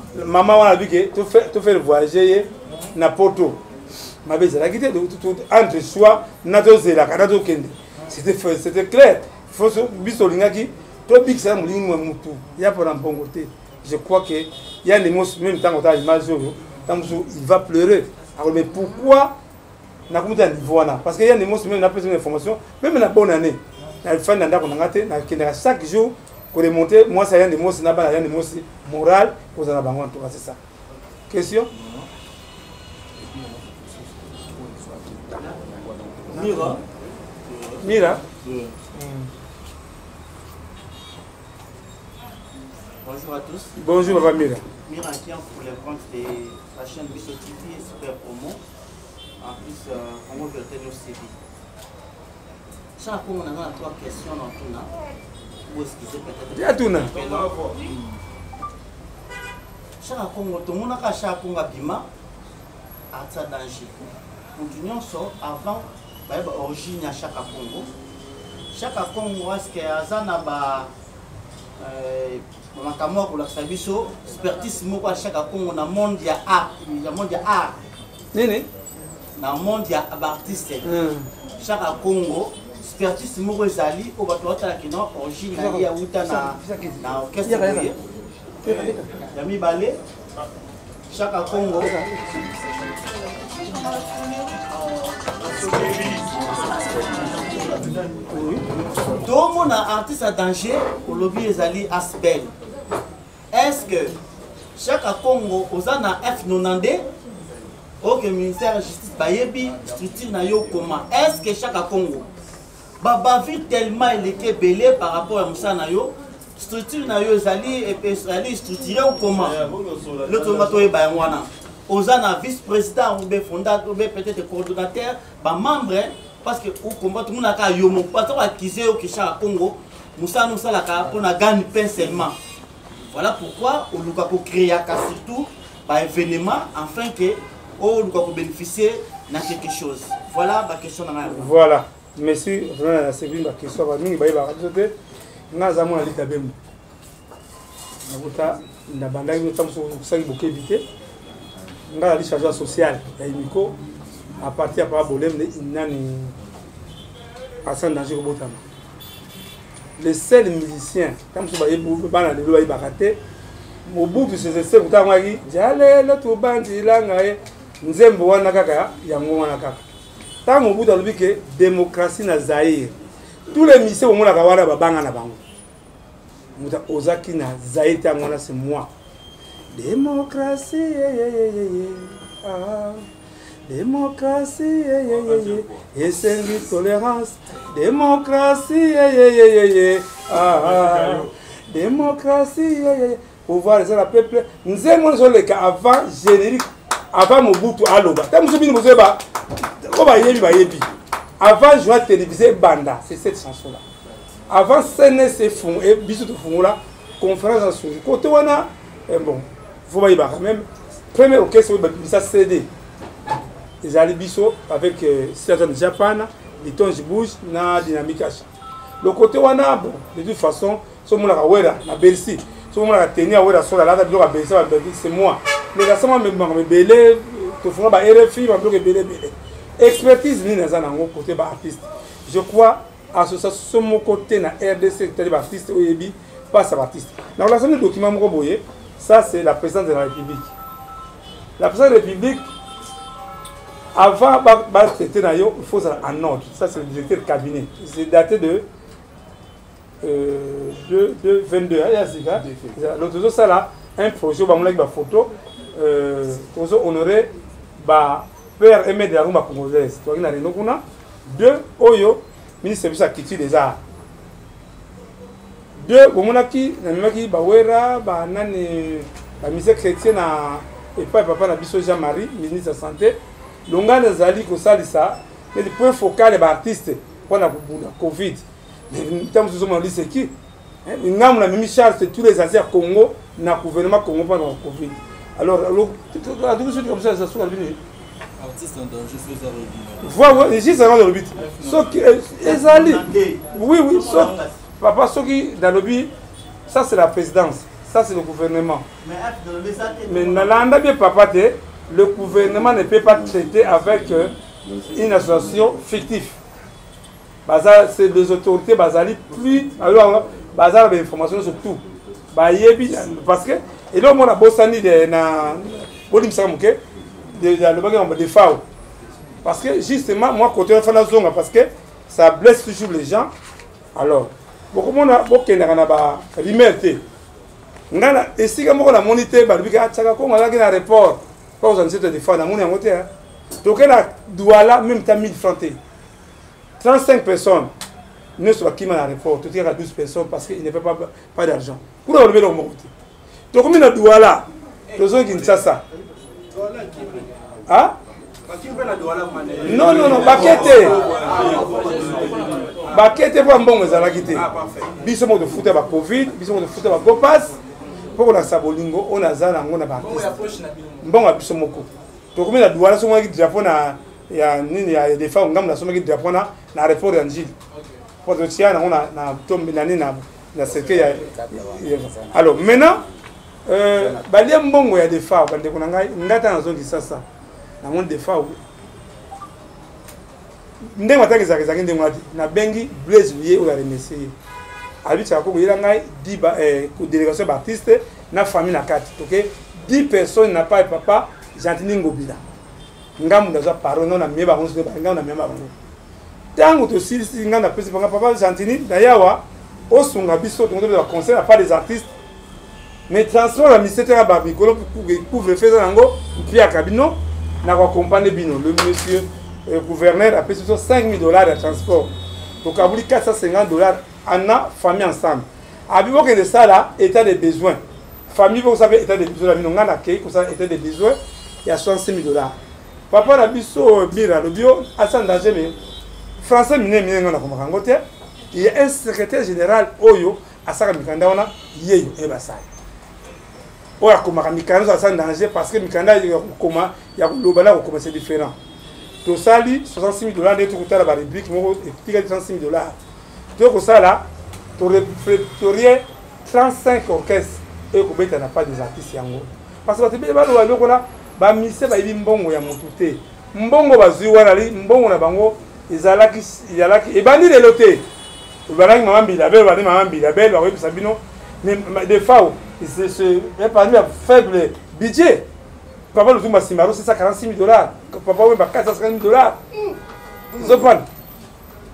Speaker 1: on a vu que tu fais le voyager na Porto. Ma belle c'est la guité entre soi nato la nato kende. C'était clair. Il faut se bisolinga qui to big ça mulingi mutu. Il y a pour un bon côté. Je crois que il y a des mots même tant qu'on a image il va pleurer. Alors, mais pourquoi na kumta niveau là? Parce qu'il y a des mots même na besoin d'information, même na bonne année. Na fin d'année qu'on a gâté, na chaque jour pour remonter, moi ça y a des mots na ba, y a des mots moral pour ça na bango en tout cas c'est ça. Question? Mira.
Speaker 8: Bonjour à tous.
Speaker 1: Bonjour Papa Mira.
Speaker 8: Mira qui pour les comptes de la chaîne Bisso TV et Super Promo. En plus, on va verter nos CV. Chaque fois, on a 3 questions dans tout là. Ou excusez peut-être.
Speaker 1: Il y a tout là.
Speaker 8: Chaque fois, tout le monde a chaque fois bima à ça danger. Continuons ça avant, origine à chaque Congo. Chaque Congo, est-ce que Azana ba makamwa pour la sabiso expertise moko à chaque Congo na monde ya art, ya monde ya art.
Speaker 1: Nini?
Speaker 8: Na monde ya artiste. Chaque Congo expertise moko ezali o bato batala kino origine ya uta na orchestre ya mibale. Chaque Congo tout le monde a artiste à danger au lobby ezali Asbel. Est-ce que chaque Congo aux ana F90 ok ministère de justice bayebi structure na yo comment est-ce que chaque Congo baba vit tellement il est belé par rapport à Moussa na yo structure na yo ezali structuré ou comment le tomato e ba wana ozana vice-président ou bien fondateur ou bien peut-être coordonnateur ba membre parce que au combat tout le monde a ka yo mon pas acquisé au chaque Congo Moussa nous ça la pour na gagne pain seulement voilà pourquoi on doit créer surtout par événement afin que on doit bénéficier de quelque chose. Voilà ma question.
Speaker 1: Voilà. Merci. C'est bien ma question. Nous va y avoir ajouter. Nous avons un état bien. Nous avons bandé nous sommes sur 5 bouquets éviter. Nous avons la charge sociale. Il y a Miko à partir de problème de inani à sans danger au botam. Les seuls musiciens comme ça va y bana de loi ibakate. Au bout de ces essais vous tawaki jale le to bandi langae nzembo wana kaka yango wana kaka tant au bout de l'objet que démocratie na Zaïre tous les missions au monde la wana babanga na bango muta ozaki na Zaïre tango na c'est moi démocratie ah démocratie et c'est une tolérance démocratie ah démocratie pouvoir les peuple nous aimons les cas avant générique avant Mobutu aloba tant nous sommes nous ba ko ba yebi avant joie télévisée banda c'est cette chanson là avant CNC fond et bisu de fond là conférence sur côté wana bon faut ba yeba même premier orchestre ça CD les ali biso avec certains Japan les Tonji Bush na dynamique le côté wana bon de toute façon so mon la wera na Bercy so mon la tenir wera so la la de Bercy c'est moi les gars sont même belé to font ba RFI ba bloquer belé expertise ni na za ngo côté ba artiste je crois association mon côté na RDC côté ba artiste oyebi pas ça artiste la relation de document mo boye ça c'est la présidence de la République la présidence de la République avant c'était na yo il faut ça en ordre ça c'est le directeur de cabinet c'est daté de 22 l'autre jour ça là un projet ba mon photo honoré ba père Aimé de la Rumba congolaise to na reno kuna deux oyo ministre bisa kiti des arts deux bomonaki na maki ba wera ba nani ba mise chrétien na et pas papa na biso Jean-Marie ministre de la santé longana zali ko salisa le point focal ba artiste pour la Covid mais tant que nous dit c'est qui ngam la même charge de tous les anciens Congo na gouvernement Congo pendant Covid. Alors à tout suite comme ça se soit venu
Speaker 4: artiste en danger faisait revivre.
Speaker 1: Voilà, ici ça va dans le but. Sauf que ezali. Oui, sauf papa ceux qui dans le but ça c'est la présidence, ça c'est le gouvernement. Mais dans l'anda bien papa le gouvernement ne peut pas traiter avec une association fictive. C'est des autorités basali plus alors bazar d'informations sur tout. Parce que et là on a bossani de na bolim samuke de le bagage de FAO. Parce que justement moi côté on fait la zone parce que ça blesse toujours les gens. Alors beaucoup on a beaucoup na ba rimerte. Ngana esika moko na moniteur ba bika tsaka ko ngala na report. Pas aux anciens de FAO na moni ngote hein. Donc la douala même ta 1000 francs. 35 personnes ne sont pas qui m'a la report, tout à 12 personnes parce qu'il ne fait pas d'argent. Pour enlever le monde. Donc comme il a douala, les gens qui ne savent ça. Ah? Non, baquette pour un bon mais à quitter. Bisous de foot à Covid, bisous de foot à Gopas. Pour la Sabolingo, on a zana, on a baptiste. Bon à bisous moko. Donc comme il a douala, souvent qui Japon il y a des femmes qui sont qui Japon na report d'Angile. Pour le tien on a tombé l'année na cercueil. Alors maintenant balia mbongo ya des femmes bande ko ngai ngata na zone sasa. Na monde des femmes. Ndenge mataki zakizaki ndenge ngati na bengi Blaise Lié ou la remercier. Habita ko yira ngai diba ko délégation baptiste na famille na kati. OK 10 personnes n'a pas papa Gentini Ngobila. Ngamu ndaza parole na mieba onse ba ngamu na mieba bango. Tango to sisi ngana pesi panga papa Gentini d'ayawa osunga biso to ngolo conseil à pas des artistes. Mais transfert la ministère ba mikolo couvre faire nango puis à cabino na accompagner bino le monsieur gouverneur a payé $5 000 de transport donc a voulu $450 en a famille ensemble abibo que de ça là état de besoin famille vous savez état de besoin bino ngana ke ko ça état de besoin il y a $66 000 papa na biso bira le bio asan danger mais français mine ngana ko makango te il y a un secrétaire général oyo asaka mikanda wana yeyo e basai oya komaka mikanda asan danger parce que mikanda koma ya lobala ko c'est différent to sali $66 000 de tout la rubrique moko et $36 000 donc ça là tu répertorier 35 orchestres et ko beta na pas des artistes yango parce que ba lo loko la ba mise ba ibi mbongo ya motuté mbongo bazui wana li mbongo na bango ezalaki e bandi de loté balaki maman bilabel bandi maman bilabel ba ko sabino mais des fois c'est parmi à faible budget papa le Zumba Simaro c'est ça $46 000 papa oui ba $450 000 ils ont pas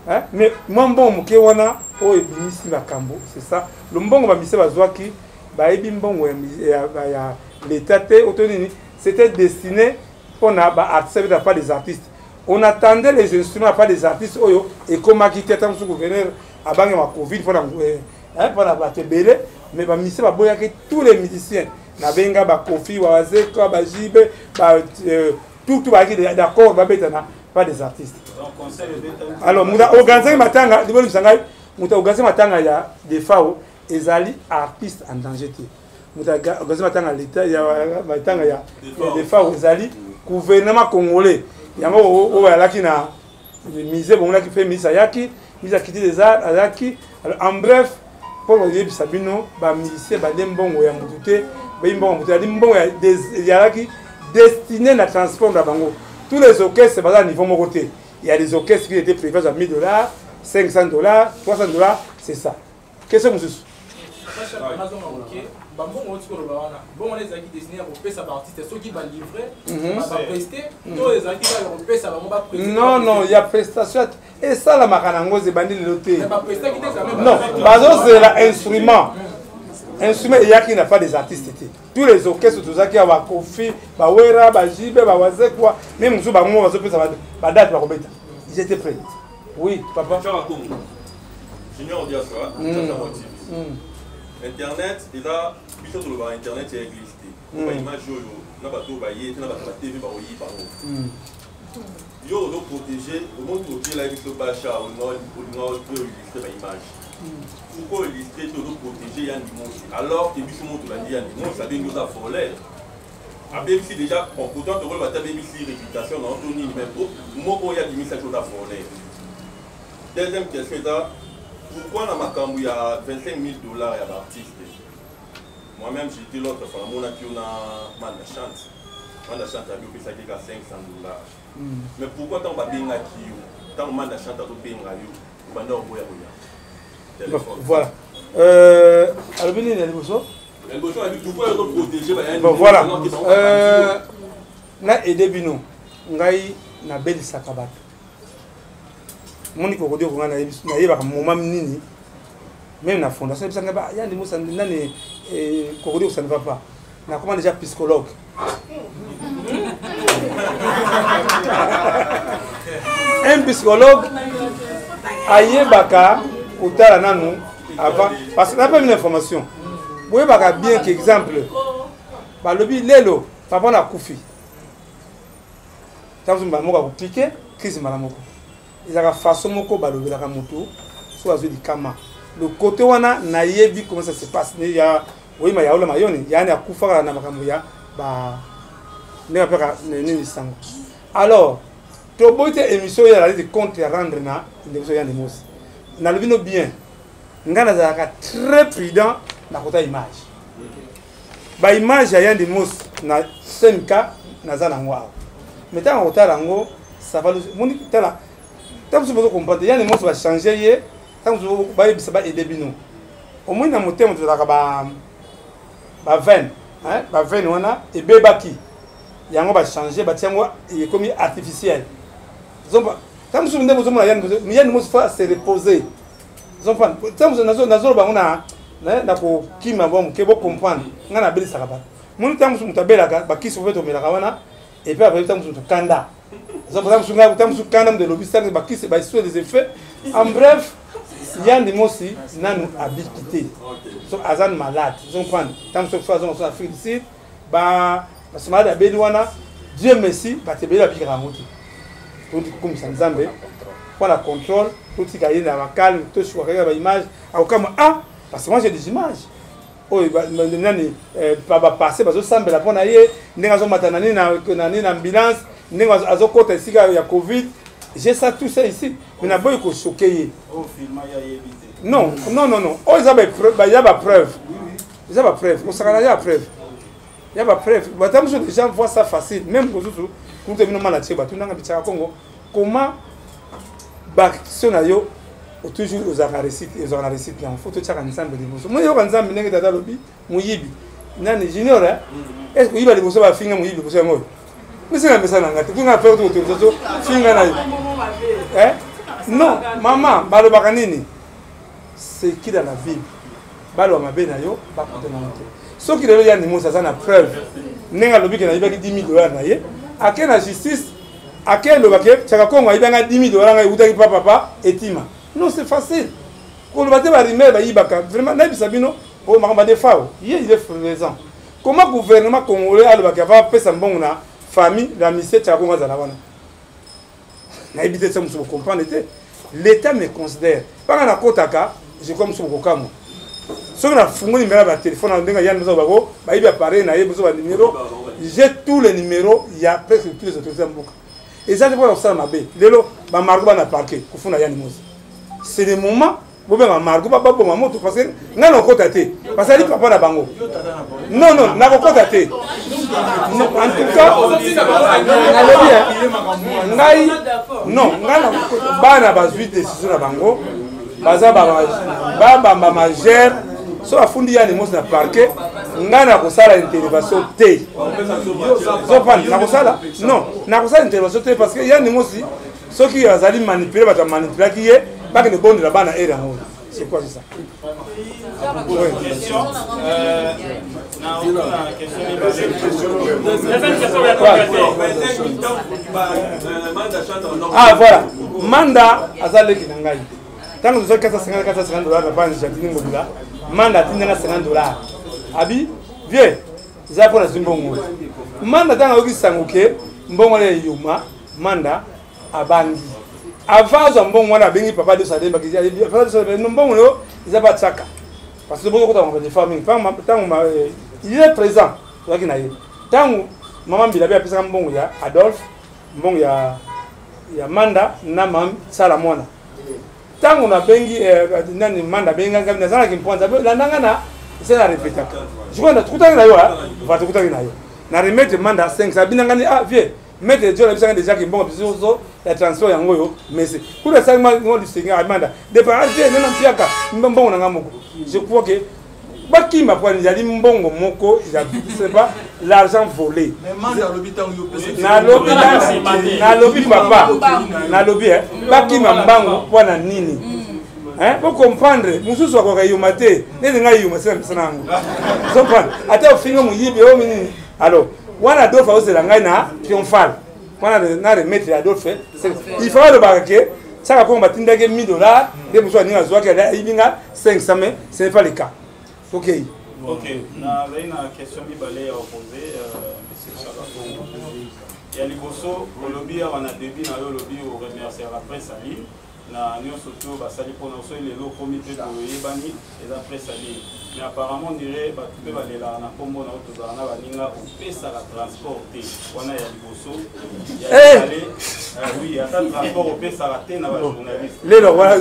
Speaker 1: hein mais moi bon moké wana o ebimisi bakambo c'est ça le mbongo ba mise bazwaki ba ebi mbongo ya l'état te autonini c'était destiné pour na ba artistes pas des artistes on attendait les instruments pas des artistes oyo et comme qui était tam sous gouverneur abange ma covid pour hein pour la batebele mais ba mise ba boyaki tous les musiciens na benga ba Kofi waze ko ba Jibe ba tout ba qui d'accord ba betana pas des artistes alors muda organiser matanga dibolo sangai muta organiser matanga ya des FAO ezali artistes en danger te muta organiser matanga l'état ya matanga ya des FAO ezali gouvernement congolais yango o alaki na mise bon là qui fait mise ayaki mise akiti des arts ayaki en bref pour le Sabino ba musicien ba dembongo ya mutute ba imbongo mutute mbongo ya yaki destiné na transport da bango tous les orchestres c'est à niveau mon côté il y a des orchestres qui étaient prévus à $1 000 $500 $300 c'est ça qu'est-ce que vous non non il y a prestation et ça la makanango c'est bandi le loté non c'est l'instrument instrument il y a qui n'a pas des artistes tous les orchestres tout ça qui a ba Kofi ba Wera ba Jibe ba waze quoi même nous ba mo ba pesa ba date ba kobeta ils étaient prêts oui papa
Speaker 9: Junior dia ça internet déjà biso to ba internet ya existé ba image yo na ba to ba yé na ba TV ba oyi ba yo do protéger le monde qui la biso ba cha au nord de illustrer ba image pourquoi illustrer to do protéger yan dimanche alors que biso mo to ba yan dimanche ça nous a volé après ici déjà en pourtant to ba tabe ici réputation dans Anthony même mo ko ya dimanche ça to da volé deuxième question là pourquoi dans ma cambu il y a $25 000 à l'artiste? Moi-même j'étais l'autre fois, mon aki on a Mandachante a vu que ça a $500. Mais pourquoi tant pas bien aki tant Mandachante a tout bien radio ou banda boya boya.
Speaker 1: Voilà. Albini il y a des bosso.
Speaker 9: Le bosso a dit pourquoi il doit protéger
Speaker 1: bon voilà. Na edebino ngai na beli sakabat. Moni ko dire ko ngana na yeba ka moma nini même na fondation bisanga ba yandi musa nani ko dire ça ne va pas na comment déjà psychologue un psychologue ayebaka utala nanu avant parce que n'a pas une information boye baka bien qu'exemple ba lobi lelo papa na kufi tamu ba moka ko cliquer crise malamoko ils ont façon moko balobelaka moto so azo di kama le côté wana na yebi comment ça se passe il y a oui mais il y a la mayoni yani akufa na makambo ya ba ne apeka nini sango alors to boite émission ya la de compte à rendre na émission ya nemos na lobino bien ngana za ka très prudent na kota image ba image ya nemos na 5K na za na ngwa mais tant kota rango ça va moni tala tant que vous comprenez ya nemos va changer ye tant que vous ba yebisa ba edebino au moins na motema to ka ba 20 hein ba 20 wana e bebaki yango ba changer ba tiango e comme artificiel zomba tant que vous ndemo zomona ya nemos fa se reposer zomba tant que nazo ba ngona na ko kima bon ke bo comprendre ngana beli sakaba moni tant que mutabela ka ba kiso veto melaka wana et puis après tant que kanda ça pour ça tant que kanda de lobby ça qui c'est sur des effets en bref Yann Dimosi n'a nous habité so azan malade ils ont prendre tant que façon on Afrique ici ba parce que malade bedouana Dieu merci ba te bela bikira ngoti tout comme ça nzambe pour la contrôle tout ce qui est dans la calme tout ce qui est image au comme ah parce que moi j'ai des images oh nani pas passer parce que ça me la pona yé ndinga zo matana ni na ambulance ndinga azo kota ici ya covid j'ai ça tout ça ici mais na boy ko choqué
Speaker 4: oh film ya évité
Speaker 1: non oh ils avaient preuve il y a pas preuve ils avaient preuve on s'en a preuve il y a pas preuve mais tant que les gens voient ça facile même pour tout nous te venons malatia ba tout ndanga bitaka Congo comment baksyonayo toujours aux récits là faut tout ça ensemble de bosso moi yo ensemble ndenge tata lobi muyibi nani junior est-ce que yiba de bosso ba finga muyibi bosso ngo mais c'est un message ngati kinga faire tout finga na non maman balo bakanini c'est qui dans la Bible balo mabe na yo ba kotena moto so ki lelo ya ni mosa ça na preuve nenga lobi ke na yiba ki $10,000 na ye akena justice akelo bake chaka Kongo ayibanga $10,000 ngai utaki papa etima non c'est facile ko lobate ba rimer ba yibaka vraiment na bisabino o makamba de fao il est présent comment gouvernement congolais a lobaka va pesa mbongo na famille la mission chaka Kongo za la wana na ibite ça muso comprendre l'état me considère pas na kotaka je comme so kokamo so na fungo numéro ba téléphone ndenga ya nzo bako ba ibi appareil na yebuso ba numéro j'ai tous les numéros il y a presque tous les autorités mboka et ça c'est pour ça ma bé lelo ba margo ba na parquet kufuna yani mosi c'est le moment bo ba margo ba bo moto parce que ngana kota te parce que papa na bango non na kota te en tout cas ngai non ngana bana ba 8 décision na bango baza ba majeur so afundi yani mosi na parquet ngana ko sala intervention te so pas na ko sala non na ko sala intervention te parce que yani mosi ceux qui azali manipuler ba manipuler qui est pas que le bon de la bana est là c'est quoi ça ah voilà manda azali ki ngai tango zo $450 na bana jardin ngobila manda tinga $50 abi vieux za pona zimbongo manda tanga okisanguke mbongo le yuma manda abangi avazo mbongo na bengi papa de sademba ki ya papa de sademba mbongo yo za ba tsaka parce que beaucoup de des familles tango il est présent waki na ye tango mama mbilabe apesa mbongo ya Adolphe mbongo ya manda na mam sala mwana tango na bengi nani manda benga ngam na ki mponza la ndangana c'est la répéter je vois tukutaki na yo va tukutaki na yo na remettre manda 5 sabina ngani ah vieux mettre Dieu la bisanga déjà ki mbongo biso ya transport yango yo mais c'est pour le sang ngo disinga manda de par Dieu nena mpiaka mbongo na ngamoko je crois que bakima pour nzali mbongo moko c'est pas l'argent volé na lobi papa na lobi bakima mbango pour na nini hein pour comprendre mususu ko kayuma te nene ngai yuma sema nangu comprendre ata ofinga muyibi o mini alors wana Adolphe ozela ngai na triomphal wana na remettre Adolphe il faut le barquer ça va combattre ndake $1,000 de muso ni azwa ke ibinga 500 mais ce n'est pas le cas. OK.
Speaker 10: Na une question bibalé à opposer monsieur Chakakongo. Il y a liboso lobby on a début na lobby au remercier après sali na nyonso to basali pona so le lo comité de yebani et après sali mais apparemment on dirait ba tout ba lela na kombo na to za na baninga au pesa la transporter wana ya liboso ya aller oui à transport au pesa la te na ba journaliste
Speaker 1: lelo voilà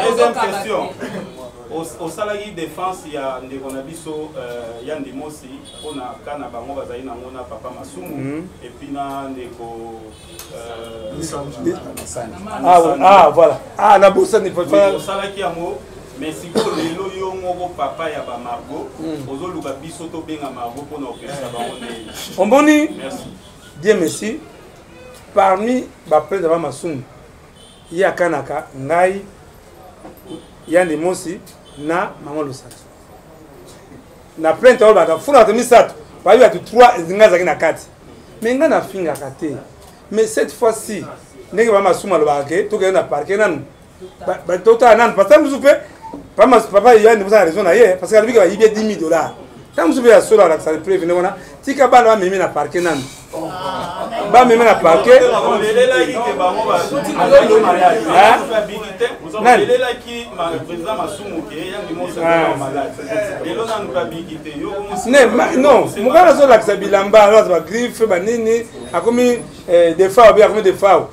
Speaker 10: deuxième question au salarié défense il y a ndeko na biso Yann Dimosi ona kana bango bazali na ngona papa masumu et puis na ndeko
Speaker 1: ah voilà ah na bossa ni faut
Speaker 10: faire au salarié amo mais si ko lelo yo ngoko papa ya ba Margot ozoluka biso to benga Margot pona opesa bango ne
Speaker 1: on boni
Speaker 10: merci
Speaker 1: Dieu merci parmi ba prêtre ba masumu ya kanaka ngai Yann Dimosi na Maman Lusatu na plainte oyo bakafuna bato misato bayebi bato 3 zinga ezalaki na kati me ngai nafingaka te mais cette fois-ci ndenge bamasumu alobaka ke tokende na parke nanu totala nanu parce que mosusu mpe papa yani bosa na raison na ye parce que alobiki bayibia 10 000 $. Tant que vous avez solo avec ça prévenez voilà si ka bana mimi na parquet nan ba mimi na parquet non mugana solo avec ça bilamba alors ba griffe ba nini akomi des fois bien comme des fois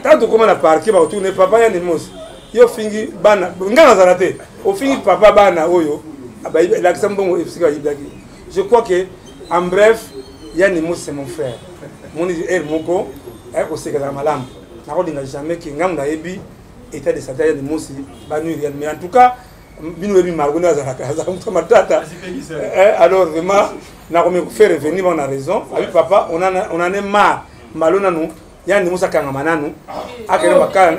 Speaker 1: tant que na parquet ba tourner papa ya ni mos yo fingi bana ngana zarate o fingi papa bana oyo. Je crois que, en bref, Yann c'est mon frère. Mon frère, Moko, c'est que la malam. Je n'ai jamais que Ngam Naebi était de Sataïa de Moussi, Banurian. Mais en tout cas, Binouébi Margona Matata. Alors, vraiment, nous avons fait revenir, on a raison. Avec papa, on en est marre. Malona nous. Yann Moussa Kangamananu, Akene Makala,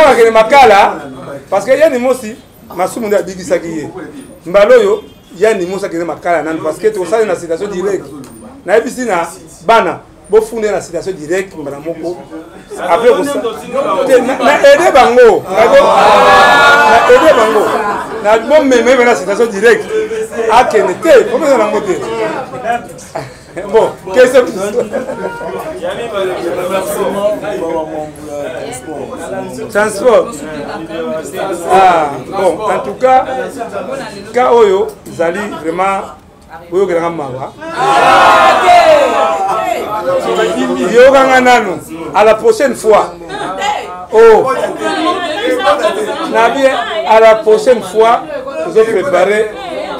Speaker 1: Akene Makala, parce que Yann Moussi, Masumu de Bigisaki, Mbaloyo, Yann Moussa Kene Makala, parce que tu as une situation directe. Naibisina, Bana, Bofune la situation directe, Madame Moko. Après, vous aidez Bango, aidez Bango. Na bon même la situation directe. Akene te, comment on a monté? Bon, qu'est-ce que transport. Ah, bon, en tout cas, Kaoyo, Zali, vraiment, Oyo Grand Mawa. Yoganganano, à la prochaine fois. Oh, Nabi, à la prochaine fois, vous avez préparé.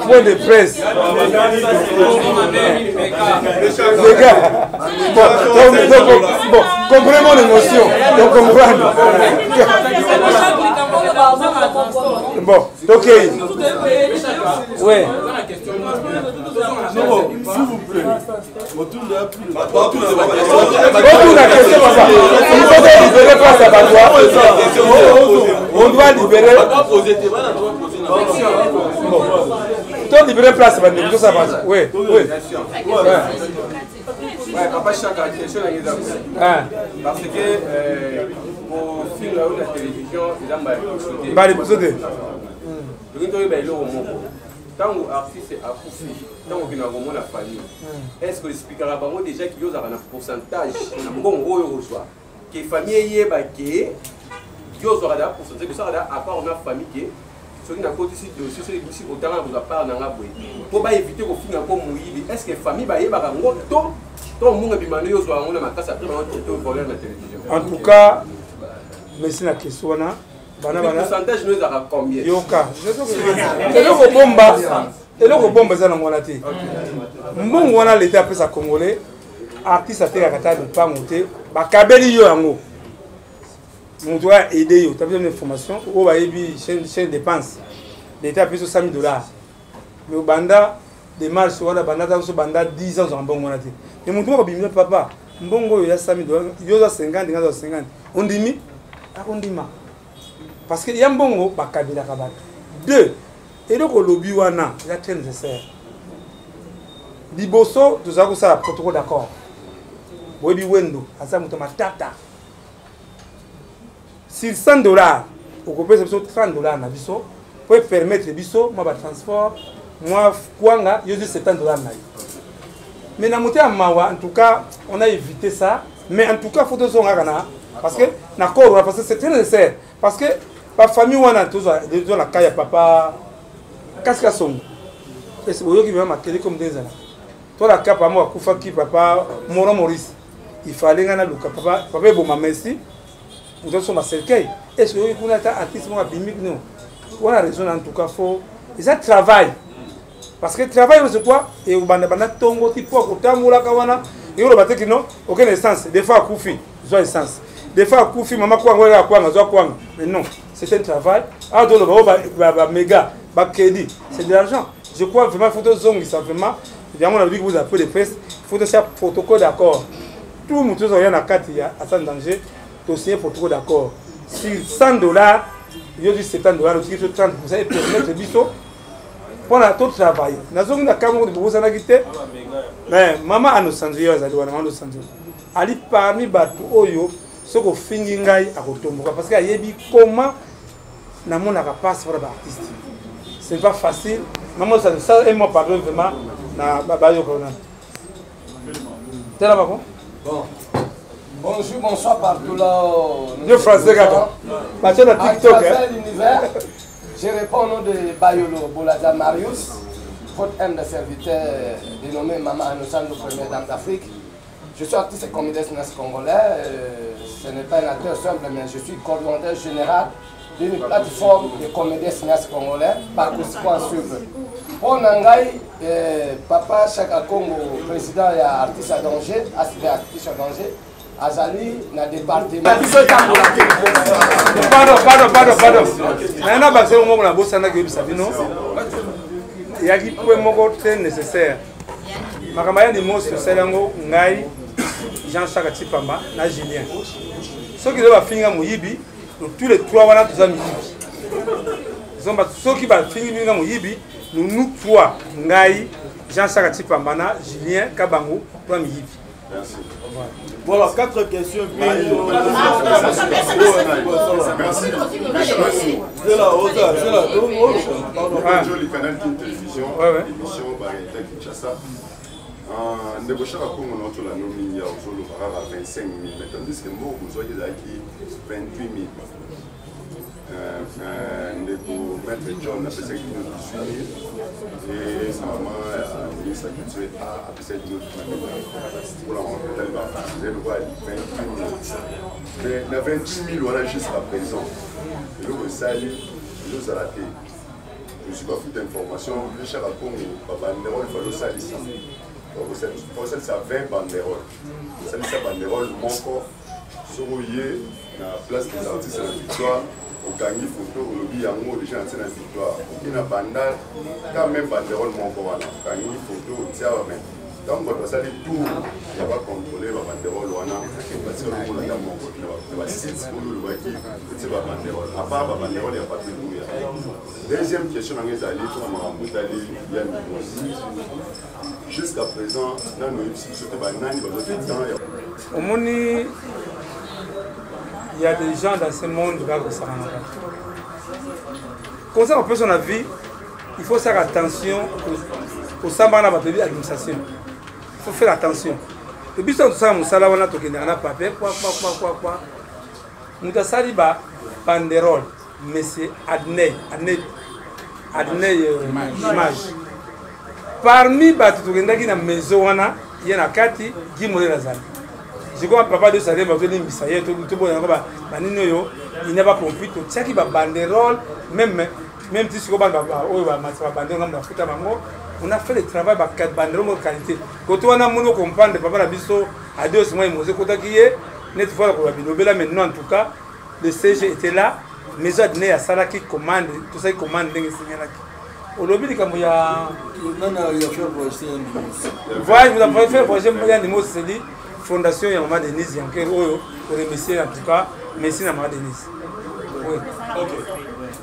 Speaker 1: Point de presse. Les gars, bon, comprenez mon émotion. Donc, comprendre. Bon, ok. Oui.
Speaker 4: S'il vous plaît. Autour de
Speaker 1: la question, papa. Il faut libérer place à Badois. On doit libérer. Bon. Tu libérer place à Badois, ça passe. Oui, oui.
Speaker 11: Papa, chaque question est parce que au film de la télévision, il a sauté. Tant que l'artiste a couffé, tant qu'il a vraiment la famille, est-ce que l'expliquera pas moi déjà qu'il y a un pourcentage que la famille est baquée, il y a un pourcentage que ça à part une famille qui est sur une côté ici aussi autant vous a pas dans la boîte pour pas éviter qu'au final comme mouiller est-ce que famille ba yeba ngoto to munga bimano yo zo ngona makasa après on traiter voler la télévision.
Speaker 1: En tout cas, merci la question là.
Speaker 11: Le pourcentage nous a combien?
Speaker 1: Yoka. Et le bomba ça dans la tête. Mon wana l'état après ça congolais. Artiste a été à Qatar de pas monter. Ba kabeli yo yango. On doit aider yo. Tu as besoin d'informations. Au va yebi chaîne dépense. L'état plus $100 000. Mais au banda des marches sur la banda dans ce banda 10 ans en bon wana tête. Et mon tour bimé papa. Mbongo il y a $100 000. Yo za 50, il y a 50. On dit mi. On dit ma. Parce que Yambongo, Bakabila Kabat. 2. Et donc, le lobby wana, il y a très nécessaire. Liboso, tout ça, ça, protocole d'accord. Webi Wendo, Asa Moutoma Tata. Sur $100, vous pouvez $30 na biso, pour permettre les biso, moi, transport, moi, Kwanga, il y a $70 na. Mais dans le Mawa, en tout cas, on a évité ça. Mais en tout cas, il faut que nous parce que, d'accord, parce que c'est très nécessaire. Parce que, la famille wana toujours la kaya papa kasika songo et c'est boyo qui va marquer comme des années toi la capa moi kufa ki papa Moro Maurice il fallait ngana luka papa bon merci nous sommes ma cercueil est-ce que vous êtes artiste moi bimique non on a raison en tout cas faut ils travail parce que travail c'est quoi et bana tongo tipo kotamula kawana et on va te non aucun essence des fois kufi zo essence des fois kufi mama kwanga kwanga zo kwanga mais non c'est un travail. Ah, donc, méga, c'est de l'argent. Je crois vraiment qu'il faut que ça vraiment. Évidemment, on a dit que vous avez fait des presse. Il faut que ça protocole d'accord. Tout le monde qui est à 4 il y a 100 danger. Tu signes protocole d'accord. Sur $100, yo du 70 dollars aussi 30% et permettre biso pour na tout travail nazongi na kamoko de bosa na kité mais mama anosanzo yo azali wana mama anosanzo ali parmi bato oyo soko fingi ngai akotomboka parce que ayebi comment na mona passe pour l'artiste c'est pas facile maman ça et moi pardon vraiment na baba yo kona tela bako
Speaker 12: bon bonjour bonsoir partout là
Speaker 1: le français gars parce que TikTok
Speaker 12: l'univers je réponds au nom de Bayolo Bolaza Marius votre M de serviteur dénommé Maman Anosanzo première dame d'Afrique. Je suis artiste et comédien congolais, ce n'est pas un acteur simple mais je suis coordonnateur général d'une plateforme de comédiens cinéastes congolais par conséquent suivre. Pour Nangai, papa Chaka Congo, président et artiste à danger, artiste à danger, Azali, na département.
Speaker 1: Pardon. Nana basé au moment où la bosse n'a que Sabino. Il y a qui peut m'en très nécessaire. Ma camarade de mots sur Selango, Ngai, Jean-Charles Tipamba, na Julien. Ceux qui doivent finir Mouyibi, tous les trois voilà tous amis. Ceux qui vont finir Mouyibi, nous trois, Ngai, Jean-Charles Tipamba, na Julien, Kabango, trois Mouyibi.
Speaker 4: Merci. Voilà, 4 questions. Merci. C'est là, c'est là.
Speaker 13: Joli canal télévision, émission Barrière Kinshasa. En négociant la Congo, notre la nomi, il y a aujourd'hui 25 000, mais tandis que moi, vous voyez là qui 28 000. Maître John a fait 18 000 et sa maman a mis sa culture à fait 18 000 pour la rencontrer, elle va voir 28 000. Mais dans 28 000, on a jusqu'à présent. Et donc, ça, nous a raté. Je ne suis pas fou d'informations. Le cher à Congo, banderole, il faut le salir. Il faut salir ça 20 banderoles. Il faut salir ça banderole, mon corps, sur la place des artistes à la victoire. Au Kangi photo, au lobby, en haut, déjà en la victoire. Il y a bandal, quand même banderole, mon corps, Kangi photo, tiens, mais donc on doit salir tout. Il y a pas contrôler la banderole, parce que le monde a mon côté, il va site pour le waki, c'est pas banderole. À part la banderole, il n'y a pas de bouillard. Deuxième question, on est allé pour Mamboutali, Yann Mimosi. Jusqu'à présent, dans nos épisodes, c'était banani,
Speaker 1: au Moni, il y a des gens dans ce monde qui sont en train. Concernant son avis, il faut faire attention au samba na bateau d'administration. Il faut faire attention. Le but de ça, musala wana tokenda na papier quoi. Mutasali ba banderole, mais c'est Adnei image. Parmi bateau tokenda qui na maison wana, il y a kati Gimole Lazali. Je crois que papa de Salé m'a donné un message, il n'a pas compris tout ça qui va banderole, même si on a fait le travail par 4 banderoles de qualité. Quand on a mono comprendre, papa la biso à 2 mois, il m'a dit net fois maintenant en tout cas, le CG était là, mais j'ai donné à Salah qui commande, tout ça qui commande les signalaki. Au lobby, comme il y a. Voilà, vous avez fait projet de mots, c'est dit. Fondation ya Maman Denise Yanker oyo pour remercier en tout cas merci à Maman Denise. Oui. OK.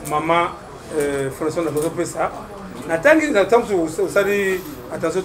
Speaker 1: Maman fondation de Bozo Pesa. Natangi na tamsu usali attention